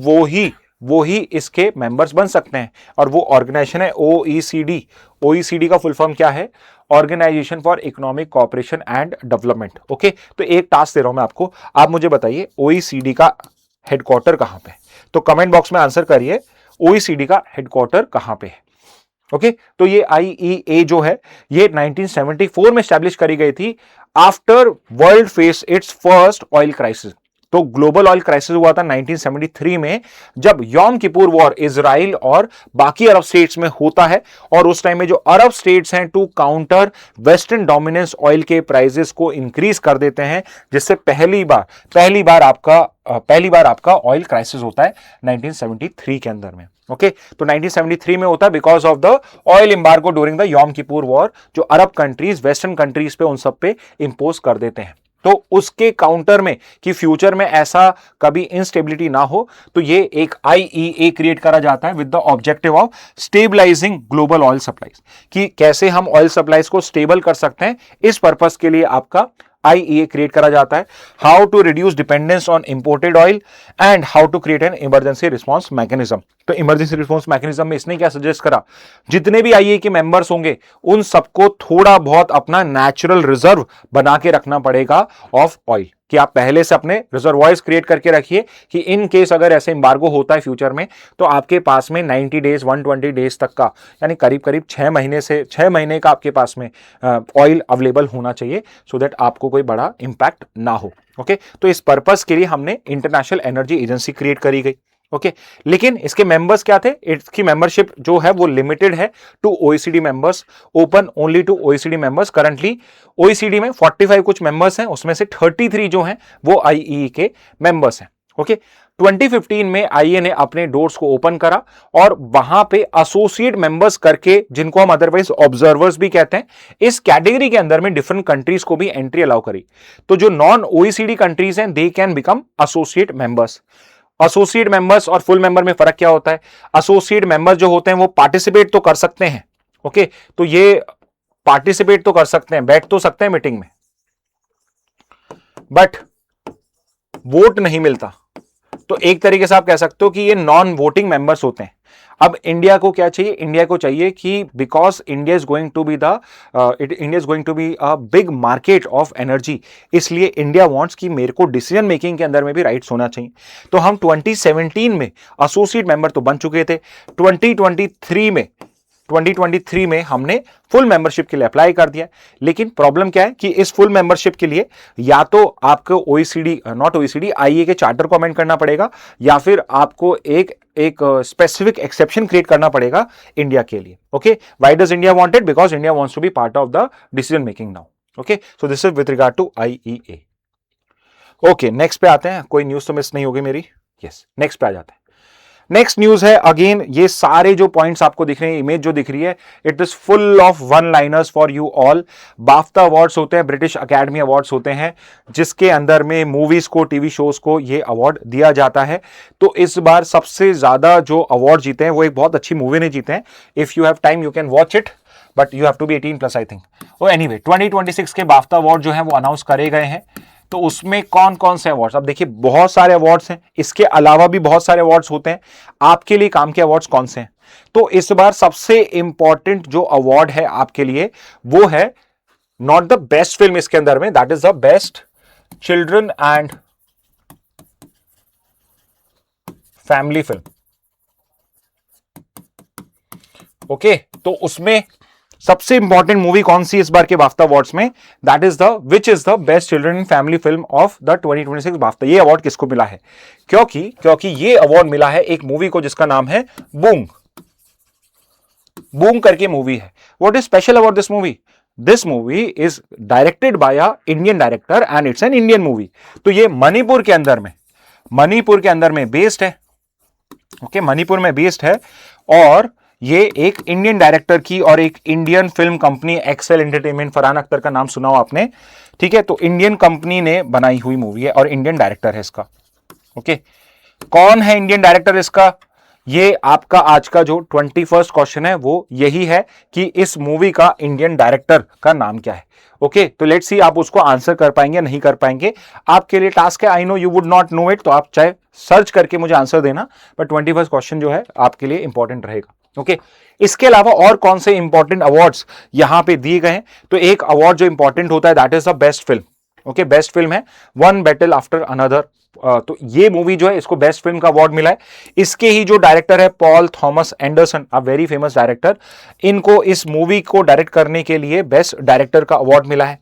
वो ही इसके मेंबर्स बन सकते हैं। और वो ऑर्गेनाइजेशन है OECD। OECD का फुल फॉर्म क्या है? Organisation for Economic Cooperation and Development. Okay, तो एक टास्क दे रहा हूं मैं आपको, आप मुझे बताइए OECD का हेडक्वार्टर कहां पे है? तो कमेंट बॉक्स में आंसर करिए, OECD का हेडक्वार्टर कहां पे है? ओके, तो ये IEA जो है, ये 1974 में स्टैब्लिश करी गई थी after world face it's first oil crisis. तो ग्लोबल ऑयल क्राइसिस हुआ था 1973 में, जब यौम किपुर वॉर इजराइल और बाकी अरब स्टेट्स में होता है। और उस टाइम में जो अरब स्टेट्स हैं, to counter western dominance, oil के प्राइसेस को इंक्रीज कर देते हैं, जिससे पहली बार आपका ऑयल क्राइसिस होता है 1973 के अंदर में। ओके, तो 1973 में होता है because of the oil embargo during the यौम किपुर वॉर, जो अरब कंट्रीज वेस्टर्न कंट्रीज पे उन सब पे इंपोज कर देते हैं। तो उसके काउंटर में कि फ्यूचर में ऐसा कभी इंस्टेबिलिटी ना हो, तो ये एक IEA क्रिएट करा जाता है with the objective of stabilising global oil supplies, कि कैसे हम ऑयल सप्लाईज को स्टेबल कर सकते हैं। इस पर्पस के लिए आपका IEA क्रिएट करा जाता है। How to reduce dependence on imported oil and how to create an emergency response mechanism. तो इमरजेंसी रिस्पॉन्स मैकेनिज्म में इसने क्या सजेस्ट करा? जितने भी IEA के मेंबर्स होंगे, उन सबको थोड़ा बहुत अपना नेचुरल रिजर्व बना के रखना पड़ेगा ऑफ ऑयल, कि आप पहले से अपने रिजर्वॉयर्स क्रिएट करके रखिए कि इन केस अगर ऐसे एम्बार्गो होता है फ्यूचर में, तो आपके पास में 90 डेज 120 डेज तक का, यानी करीब करीब 6 महीने का आपके पास में ऑयल अवेलेबल होना चाहिए, सो दैट आपको कोई बड़ा इंपैक्ट ना हो। ओके, तो इस पर्पस के लिए हमने इंटरनेशनल एनर्जी एजेंसी क्रिएट करी गई। ओके लेकिन इसके मेंबर्स क्या थे, इसकी मेंबरशिप जो है वो लिमिटेड है to OECD members, open only to OECD members. Currently OECD में 45 कुछ मेंबर्स हैं, उसमें से 33 जो हैं वो आईईई के मेंबर्स हैं। ओके 2015 में आईए ने अपने डोर्स को ओपन करा और वहां पे एसोसिएट मेंबर्स करके, जिनको हम अदरवाइज ऑब्जर्वर्स भी कहते हैं, इस कैटेगरी के अंदर में डिफरेंट कंट्रीज को भी एंट्री अलाउ करी। तो जो नॉन ओईसीडी कंट्रीज हैं they can become associate members. Associate members और फुल मेंबर में फर्क क्या होता है? एसोसिएट मेंबर जो होते हैं वो पार्टिसिपेट तो कर सकते हैं, ओके तो ये पार्टिसिपेट तो कर सकते हैं, बैठ तो सकते हैं मीटिंग में, बट वोट नहीं मिलता। तो एक तरीके से आप कह सकते हो कि ये नॉन वोटिंग मेंबर्स होते हैं। अब इंडिया को क्या चाहिए? इंडिया को चाहिए कि because India is going to be a big market of energy, इसलिए इंडिया वांट्स कि मेरे को डिसीजन मेकिंग के अंदर में भी राइट्स होना चाहिए। तो हम 2017 में एसोसिएट मेंबर तो बन चुके थे, 2023 में हमने फुल मेंबरशिप के लिए अप्लाई कर दिया। लेकिन प्रॉब्लम क्या है कि इस फुल मेंबरशिप के लिए या तो आपको ओईसीडी आईए के चार्टर को अमेंड करना पड़ेगा, या फिर आपको एक स्पेसिफिक एक्सेप्शन क्रिएट करना पड़ेगा इंडिया के लिए। Okay why does India want it? Because India wants to be part of the decision making now. Okay so this is with regard to IEA. Okay next पे आते हैं, कोई news तो miss नहीं होगी मेरी। यस नेक्स्ट पे आ जाते हैं। नेक्स्ट न्यूज है, अगेन ये सारे जो पॉइंट्स आपको दिख रहे हैं, इमेज जो दिख रही है, it is full of one liners for you all. BAFTA awards होते हैं, ब्रिटिश अकेडमी अवार्ड्स होते हैं, जिसके अंदर में मूवीज को, टीवी शोज को ये अवार्ड दिया जाता है। तो इस बार सबसे ज्यादा जो अवार्ड जीते हैं वो एक बहुत अच्छी मूवी ने जीते हैं। If you have time you can watch it, but you have to be 18+ I think. Oh anyway 2026 के बाफ्टा अवार्ड जो है वो अनाउंस करे गए हैं। तो उसमें कौन कौन से अवार्ड्स, अब देखिए बहुत सारे अवार्ड्स हैं, इसके अलावा भी बहुत सारे अवार्ड्स होते हैं। आपके लिए काम के अवार्ड्स कौन से हैं? तो इस बार सबसे इंपॉर्टेंट जो अवार्ड है आपके लिए वो है नॉट द बेस्ट फिल्म इसके अंदर में, that is the best children and family film. Okay तो उसमें सबसे इंपॉर्टेंट मूवी कौन सी इस बार के बाफ्टा अवार्ड्स में? That is which is the best children and family film of the 2026 BAFTA. ये अवार्ड किसको मिला है? क्योंकि ये अवार्ड मिला है एक मूवी को जिसका नाम है बूम। बूम करके मूवी है। What is special about this movie? This movie is directed by a Indian director and it's an Indian movie. तो ये मणिपुर के अंदर में बेस्ड है। ओके मणिपुर में बेस्ड है, और ये एक इंडियन डायरेक्टर की और एक Indian film company Excel Entertainment, Farhan Akhtar का नाम सुना हो आपने, ठीक है, तो इंडियन कंपनी ने बनाई हुई मूवी है और इंडियन डायरेक्टर है इसका। ओके कौन है इंडियन डायरेक्टर इसका? ये आपका आज का जो 21st क्वेश्चन है वो यही है कि इस मूवी का इंडियन डायरेक्टर का नाम क्या है। ओके तो लेट्स सी आप उसको आंसर कर पाएंगे नहीं कर पाएंगे, आपके लिए टास्क है। I know you would not know it, तो आप चाहे सर्च करके मुझे आंसर देना, बट 21st क्वेश्चन जो है आपके लिए इंपॉर्टेंट रहेगा। ओके इसके अलावा और कौन से इंपॉर्टेंट अवार्ड्स यहां पे दिए गए हैं? तो एक अवार्ड जो इंपॉर्टेंट होता है that is the best film. Okay best film है वन बैटल आफ्टर अनदर। तो ये मूवी जो है इसको बेस्ट फिल्म का अवार्ड मिला है। इसके ही जो डायरेक्टर है Paul Thomas Anderson, a very famous director, इनको इस मूवी को डायरेक्ट करने के लिए बेस्ट डायरेक्टर का अवार्ड मिला है।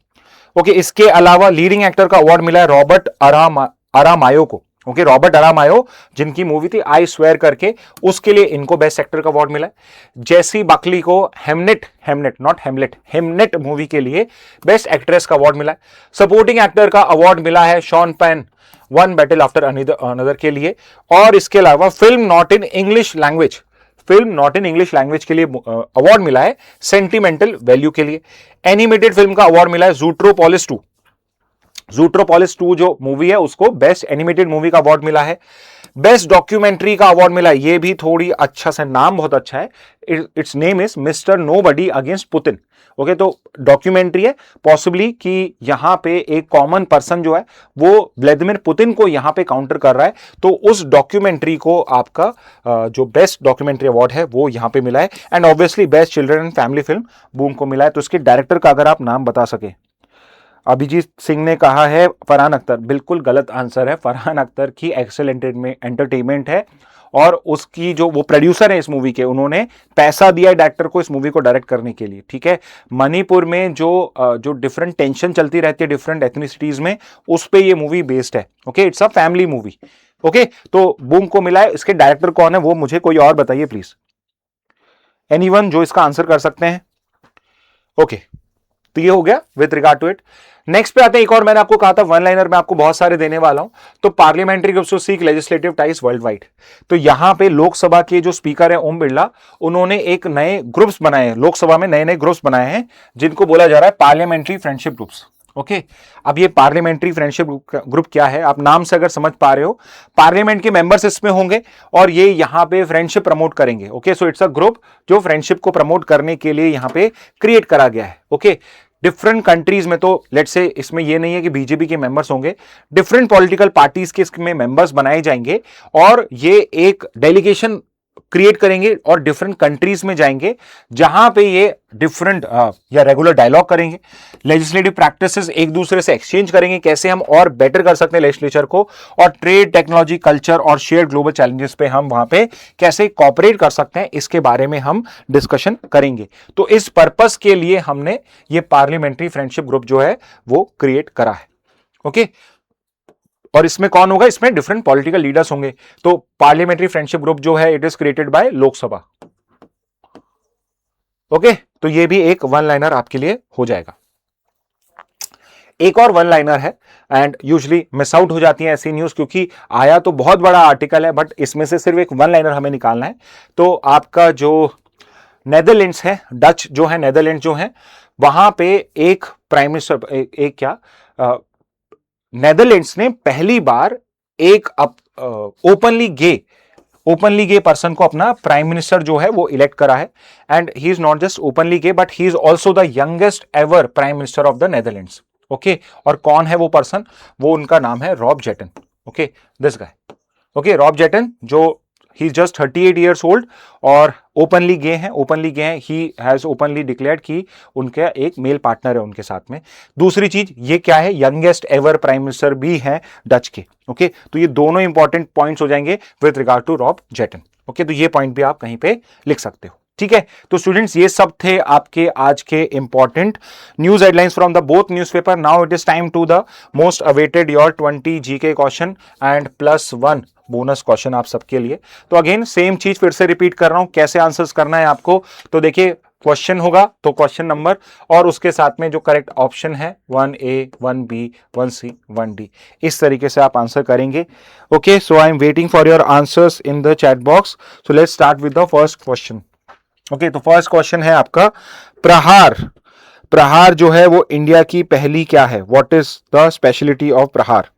ओके इसके अलावा लीडिंग एक्टर का अवार्ड मिला है रॉबर्ट अरामायो को। ओके रॉबर्ट अरामायो जिनकी मूवी थी आई स्वेयर करके, उसके लिए इनको बेस्ट एक्टर का अवार्ड मिला है। जेसी बकली को हेमनेट मूवी के लिए बेस्ट एक्ट्रेस का अवार्ड मिला है। सपोर्टिंग एक्टर का अवार्ड मिला है Sean Penn One Battle After Another के लिए। और इसके अलावा film not in English language के लिए अवार्ड मिला है सेंटिमेंटल वैल्यू के लिए। एनिमेटेड फिल्म का अवार्ड मिला है ज़ूट्रोपोलिस 2 जो मूवी है उसको बेस्ट एनिमेटेड मूवी का अवार्ड मिला है। बेस्ट डॉक्यूमेंट्री का अवार्ड मिला है, ये भी थोड़ी अच्छा सा नाम बहुत अच्छा है, it's name is mister nobody against Putin. Okay तो डॉक्यूमेंट्री है, पॉसिबली कि यहां पे एक कॉमन पर्सन जो है वो व्लादिमीर पुतिन को यहां पे काउंटर कर रहा है, तो उस डॉक्यूमेंट्री को आपका जो बेस्ट डॉक्यूमेंट्री अवार्ड है वो यहां पे मिला है। And obviously best children and family film boom को मिला है। तो इसके डायरेक्टर का अगर आप नाम बता सके। अभिजीत सिंह ने कहा है फरहान अख्तर, बिल्कुल गलत आंसर है। फरहान अख्तर की एक्सेल एंटरटेनमेंट है और उसकी जो वो प्रोड्यूसर है इस मूवी के, उन्होंने पैसा दिया है डायरेक्टर को इस मूवी को डायरेक्ट करने के लिए। ठीक है मणिपुर में जो डिफरेंट टेंशन चलती रहती है डिफरेंट एथनिसिटीज में, उस पे ये मूवी बेस्ड है। Okay it's a family movie. Okay, तो बूम को मिला है, इसके डायरेक्टर कौन है वो मुझे कोई और बताइए प्लीज, एनीवन जो इसका आंसर कर सकते हैं। ओके, तो ये हो गया with regard to it. Next पे आते हैं, एक और मैंने आपको कहा था वन लाइनर में आपको बहुत सारे देने वाला हूं। तो parliamentary groups to seek legislative ties worldwide, तो यहां पे लोकसभा के जो स्पीकर है ओम बिरला, उन्होंने एक नए ग्रुप्स बनाए हैं, लोकसभा में नए नए ग्रुप्स बनाए हैं जिनको बोला जा रहा है पार्लियामेंट्री फ्रेंडशिप ग्रुप्स। ओके, अब ये पार्लियामेंट्री फ्रेंडशिप ग्रुप क्या है, आप नाम से अगर समझ पा रहे हो, पार्लियामेंट के मेंबर्स इसमें होंगे और ये यहां पे फ्रेंडशिप प्रमोट करेंगे। Okay, so it's a group जो फ्रेंडशिप को प्रमोट करने के लिए यहां पे क्रिएट करा गया है। ओके, डिफरेंट कंट्रीज में, तो लेट्स से इसमें ये नहीं है कि बीजेपी के मेंबर्स होंगे, डिफरेंट पॉलिटिकल पार्टीज के इसमें मेंबर्स बनाए जाएंगे और ये एक डेलीगेशन क्रिएट करेंगे और डिफरेंट कंट्रीज में जाएंगे जहां पे ये डिफरेंट या रेगुलर डायलॉग करेंगे, लेजिस्लेटिव प्रैक्टिसेस एक दूसरे से एक्सचेंज करेंगे, कैसे हम और बेटर कर सकते हैं लेजिस्लेचर को, और ट्रेड, टेक्नोलॉजी, कल्चर और शेयर ग्लोबल चैलेंजेस पे हम वहां पे कैसे कॉपरेट कर सकते हैं, इसके बारे में हम डिस्कशन करेंगे। तो इस पर्पस के लिए हमने ये पार्लियामेंट्री फ्रेंडशिप ग्रुप जो है वो क्रिएट करा है। ओके, और इसमें कौन होगा, इसमें डिफरेंट पॉलिटिकल लीडर्स होंगे। तो पार्लियामेंट्री फ्रेंडशिप ग्रुप जो है it is created by Lok Sabha. Okay, तो ये भी एक वन लाइनर आपके लिए हो जाएगा। एक और वन लाइनर है एंड यूजुअली मिस आउट हो जाती है ऐसी न्यूज, क्योंकि आया तो बहुत बड़ा आर्टिकल है बट इसमें से सिर्फ एक वन लाइनर हमें निकालना है। तो आपका जो नेदरलैंड्स है, डच जो है, नेदरलैंड जो है, वहां पे एक प्राइम मिनिस्टर, एक क्या, नेदरलैंड्स ने पहली बार एक ओपनली गे पर्सन को अपना प्राइम मिनिस्टर जो है वो इलेक्ट करा है। And he is not just openly gay but he is also the youngest ever prime minister of the Netherlands. Okay, और कौन है वो पर्सन, वो उनका नाम है Rob Jetten. Okay, this guy, okay, Rob Jetten, जो he is just 38 years old और ओपनली गे हैं, ही हैज ओपनली डिक्लेयर्ड कि उनका एक मेल पार्टनर है उनके साथ में। दूसरी चीज ये क्या है, यंगेस्ट एवर प्राइम मिनिस्टर भी हैं डच के। ओके, तो ये दोनों इंपॉर्टेंट पॉइंट्स हो जाएंगे with regard to Rob Jetten. Okay, तो ये पॉइंट भी आप कहीं पे लिख सकते हो। ठीक है, तो स्टूडेंट्स ये सब थे आपके आज के important news headlines from the both newspaper. Now it is time to the most awaited your 20 GK question and +1 bonus question आप सबके लिए। तो अगेन सेम चीज फिर से रिपीट कर रहा हूं, कैसे आंसर्स करना है आपको। तो देखिए, क्वेश्चन होगा तो क्वेश्चन नंबर और उसके साथ में जो करेक्ट ऑप्शन है 1A, 1B, 1C, 1D, इस तरीके से आप आंसर करेंगे। Okay, so I am waiting for your answers in the chat box. So let's start with the first question. Okay, तो फर्स्ट क्वेश्चन है आपका, प्रहार जो है वो इंडिया की पहली क्या है, what is the speciality of Prahaar.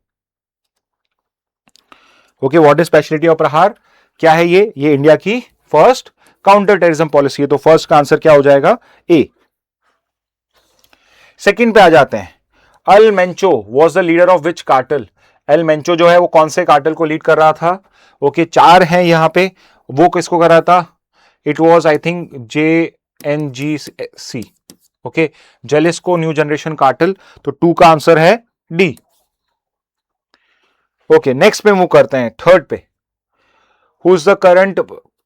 Okay, what is speciality of Prahaar, क्या है ये इंडिया की फर्स्ट काउंटर टेररिज्म पॉलिसी है। तो फर्स्ट का आंसर क्या हो जाएगा, ए। सेकंड पे आ जाते हैं, El Mencho was the leader of which cartel. El Mencho जो है वो कौन से कार्टेल को लीड कर रहा था। ओके, चार हैं यहां पे, वो किसको कर रहा था, it was I think JNGC। Okay, Jalisco new generation cartel. तो 2 का आंसर है डी। ओके, नेक्स्ट पे मूव करते हैं, थर्ड पे, who is the current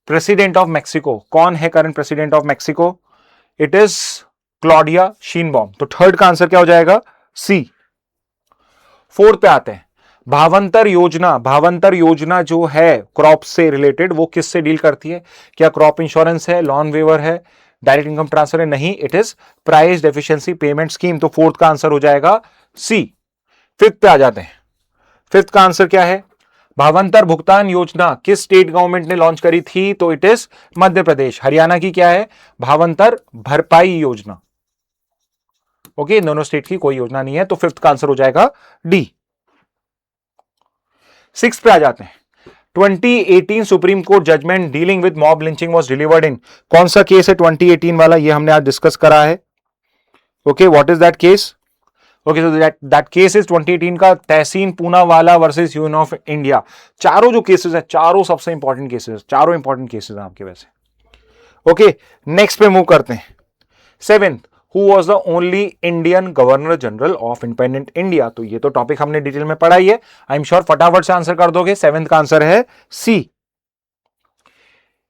president of Mexico, कौन है current president of Mexico, it is Claudia Sheinbaum. तो थर्ड का आंसर क्या हो जाएगा, सी। फोर्थ पे आते हैं, भावंतर योजना जो है क्रॉप से रिलेटेड, वो किससे डील करती है, क्या क्रॉप इंश्योरेंस है, लॉन वेवर है, डायरेक्ट इनकम ट्रांसफर है, नहीं, it is price deficiency payment scheme. तो फोर्थ का आंसर हो जाएगा सी। फिफ्थ पे आ जाते हैं, फिफ्थ का आंसर क्या है, भावंतर भुगतान योजना किस स्टेट गवर्नमेंट ने लॉन्च करी थी, तो इट इज मध्य प्रदेश। हरियाणा की क्या है, भावंतर भरपाई योजना। ओके, इन दोनों स्टेट की कोई योजना नहीं है, तो फिफ्थ का आंसर हो जाएगा डी। सिक्स पे आ जाते हैं, 2018 Supreme Court judgment dealing with mob lynching was delivered in, कौन सा केस है 2018 वाला, ये हमने आज डिस्कस करा है। Okay, what is that case, okay, so that case is 2018 का Tehseen Poonawalla versus union of India. चारों जो केसेस है, चारों सबसे इंपॉर्टेंट केसेस, चारों इंपॉर्टेंट केसेस हैं आपके वैसे। ओके, नेक्स्ट पे मूव करते हैं, seventh, who was the only Indian governor general of independent India. तो ये तो टॉपिक हमने डिटेल में पढ़ा ही है, आई एम श्योर फटाफट से आंसर कर दोगे। सेवेंथ का आंसर है सी।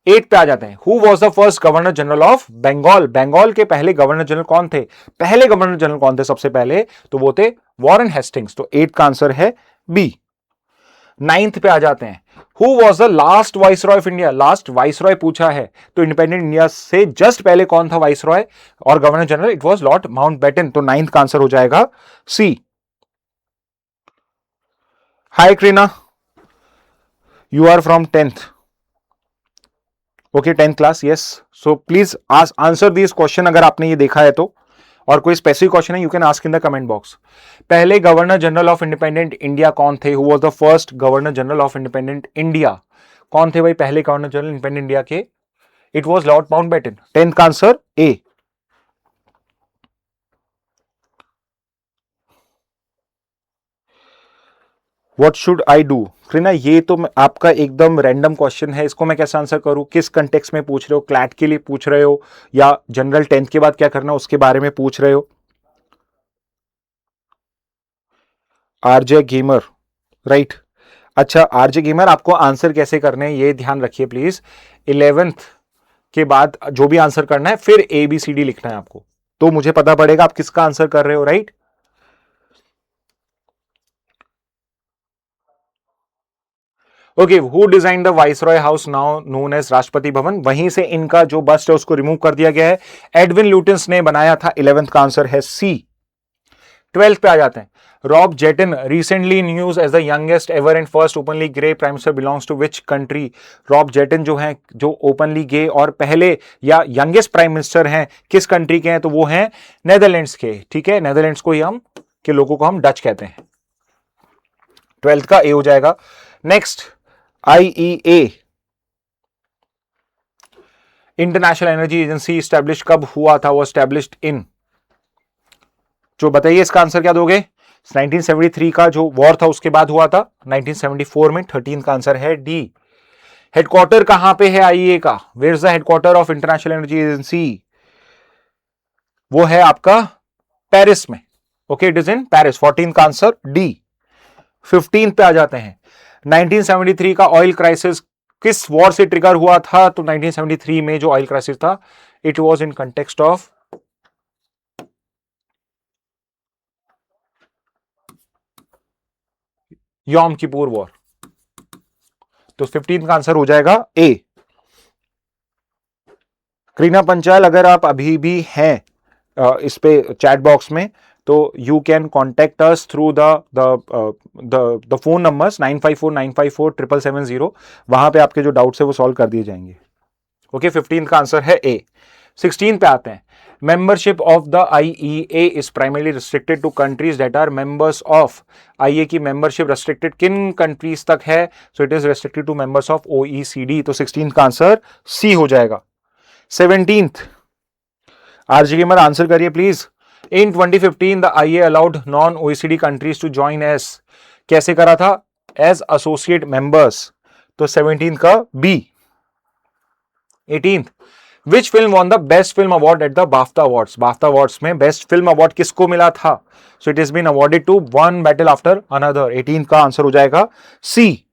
एट पे आ जाते हैं, who was the first governor general of Bengal, Bengal के पहले गवर्नर जनरल कौन थे, पहले गवर्नर जनरल कौन थे सबसे पहले, तो वो थे वॉरेन हेस्टिंग्स। तो एट का आंसर है बी। 9th पे आ जाते हैं, who was the last viceroy of India, last viceroy पूछा है तो इंडिपेंडेंट इंडिया से जस्ट पहले कौन था वाइसरॉय और governor general, it was lord Mountbatten, तो 9th का आंसर हो जाएगा C. Hi Kreena, you are from 10th, okay 10th class, yes, so please answer this question अगर आपने ये देखा है तो, और कोई स्पेसिफिक क्वेश्चन है you can ask in the comment box. पहले governor general of independent India कौन थे, who was the first governor general of independent India, कौन थे भाई पहले गवर्नर जनरल इंडिपेंडेंट इंडिया के, it was Lord Mountbatten, 10th का answer A. What should I do, Kreena ये तो आपका एकदम रैंडम क्वेश्चन है, इसको मैं कैसे आंसर करूं, किस कंटेक्स्ट में पूछ रहे हो, क्लैट के लिए पूछ रहे हो या जनरल 10th के बाद क्या करना उसके बारे में पूछ रहे हो। आरजे गेमर, राइट, अच्छा आरजे गेमर, आपको आंसर कैसे करने हैं ये ध्यान रखिए प्लीज, 11th के बाद जो भी आंसर करना है फिर ABCD लिखना है आपको, तो मुझे पता पड़ेगा आप किसका आंसर कर रहे हो, right. Okay, who design the viceroy house now known as Rashtrapati Bhavan, वहीं से इनका जो बस्ट है उसको रिमूव कर दिया गया है, एडविन ल्यूटिन्स ने बनाया था, 11th का आंसर है सी। 12th पे आ जाते हैं, Rob Jetten recently in news as the youngest ever and first openly gay prime minister belongs to which country, Rob Jetten जो हैं जो ओपनली गे और पहले या यंगेस्ट प्राइम मिनिस्टर हैं किस कंट्री के हैं, तो वो हैं नेदरलैंड्स के, ठीक है, नेदरलैंड्स को ही हम के लोगों को हम डच कहते हैं, 12th का ए हो जाएगा। Next, IEA international Energy agency establish कब हुआ था, वो स्टैब्लिश्ड इन, जो बताइए इसका आंसर क्या दोगे, 1973 का जो वॉर था उसके बाद हुआ था, 1974 में, 13th का आंसर है डी। हेडक्वार्टर कहां पे है IEA का, where is the headquarter of International Energy Agency, वो है आपका पेरिस में, okay it is in Paris, 14th का आंसर डी। 15th पे आ जाते हैं, 1973 का ऑयल क्राइसिस किस वॉर से ट्रिगर हुआ था, तो 1973 में जो ऑयल क्राइसिस था it was in context of यौम किपुर वॉर, तो 15th का आंसर हो जाएगा ए। करीना पंचाल, अगर आप अभी भी हैं इस पे चैट बॉक्स में तो you can contact us through the phone numbers 9549547770, वहां पे आपके जो डाउट्स है वो सॉल्व कर दिए जाएंगे, ओके 15th का आंसर है ए। 16 पे आते हैं, membership of the IEA is primarily restricted to countries that are members of, IEA की मेंबरशिप रिस्ट्रिक्टेड किन कंट्रीज तक है, so it is restricted to members of OECD, तो 16th का आंसर सी हो जाएगा। 17th, आरजी गेमर आंसर करिए please, in 2015 the IEA allowed non OECD countries to join as, कैसे करा था, एज एसोसिएट मेंबर्स, तो 17th का B. 18th, which film von the best film award at the BAFTA awards, BAFTA awards में best film award किसको मिला था, so it is been awarded to One Battle After Another, 18th का answer हो जाएगा सी।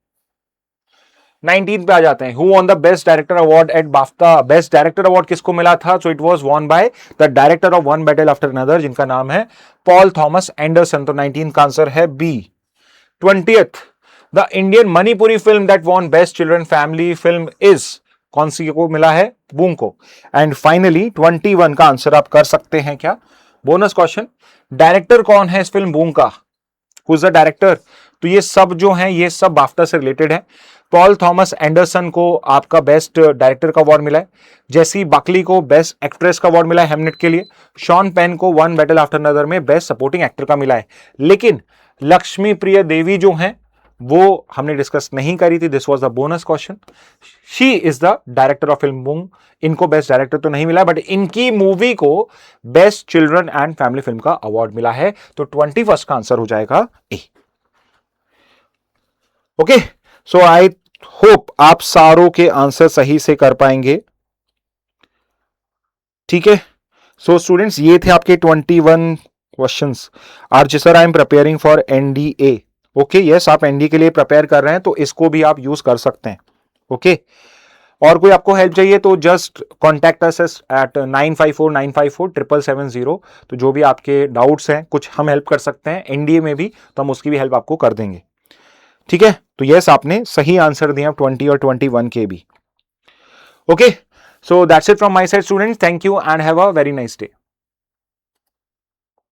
19th पे आ जाते हैं, who won the best director award eight BAFTA, best director award किसको मिला था, so it was won by the director of one Battle After another जिनका नाम है पॉल थॉमस एंडरसन, तो 19th का आंसर है B. 20th, the Indian Manipuri film that won best children family film is, कौन सी को मिला है, बूम को। एंड फाइनली 21 का आंसर आप कर सकते हैं क्या, बोनस क्वेश्चन, डायरेक्टर कौन है इस फिल्म बूम का, हु इज द डायरेक्टर, तो ये सब जो हैं ये सब बाफ्टा से रिलेटेड है। पॉल थॉमस एंडरसन को आपका बेस्ट डायरेक्टर का अवार्ड मिला है, जेसी बकली को बेस्ट एक्ट्रेस का अवार्ड मिला है हेमनेट के लिए, शॉन पेन को वन बैटल आफ्टर अनदर में बेस्ट सपोर्टिंग एक्टर का मिला है, लेकिन लक्ष्मी प्रिय देवी जो हैं वो हमने डिस्कस नहीं करी थी, this was the bonus question, she is the director of film boom, इनको बेस्ट डायरेक्टर तो नहीं मिला बट इनकी मूवी को best children and family film का अवार्ड मिला है, तो 21st का आंसर हो जाएगा ए। ओके, सो आई होप आप सारों के आंसर सही से कर पाएंगे, ठीक है। सो स्टूडेंट्स ये थे आपके 21 questions. RJ sir I am preparing for NDA, okay yes, आप NDA के लिए प्रिपेयर कर रहे हैं तो इसको भी आप यूज कर सकते हैं, ओके। और कोई आपको हेल्प चाहिए तो जस्ट कॉन्टैक्ट अस एट 9549547770, तो जो भी आपके डाउट्स हैं कुछ हम हेल्प कर सकते हैं NDA में भी, तो हम उसकी भी हेल्प आपको कर देंगे। ठीक है, तो यस आपने सही आंसर दिया 20 और 21 के भी। Okay, so that's it from my side students, thank you and have a very nice day.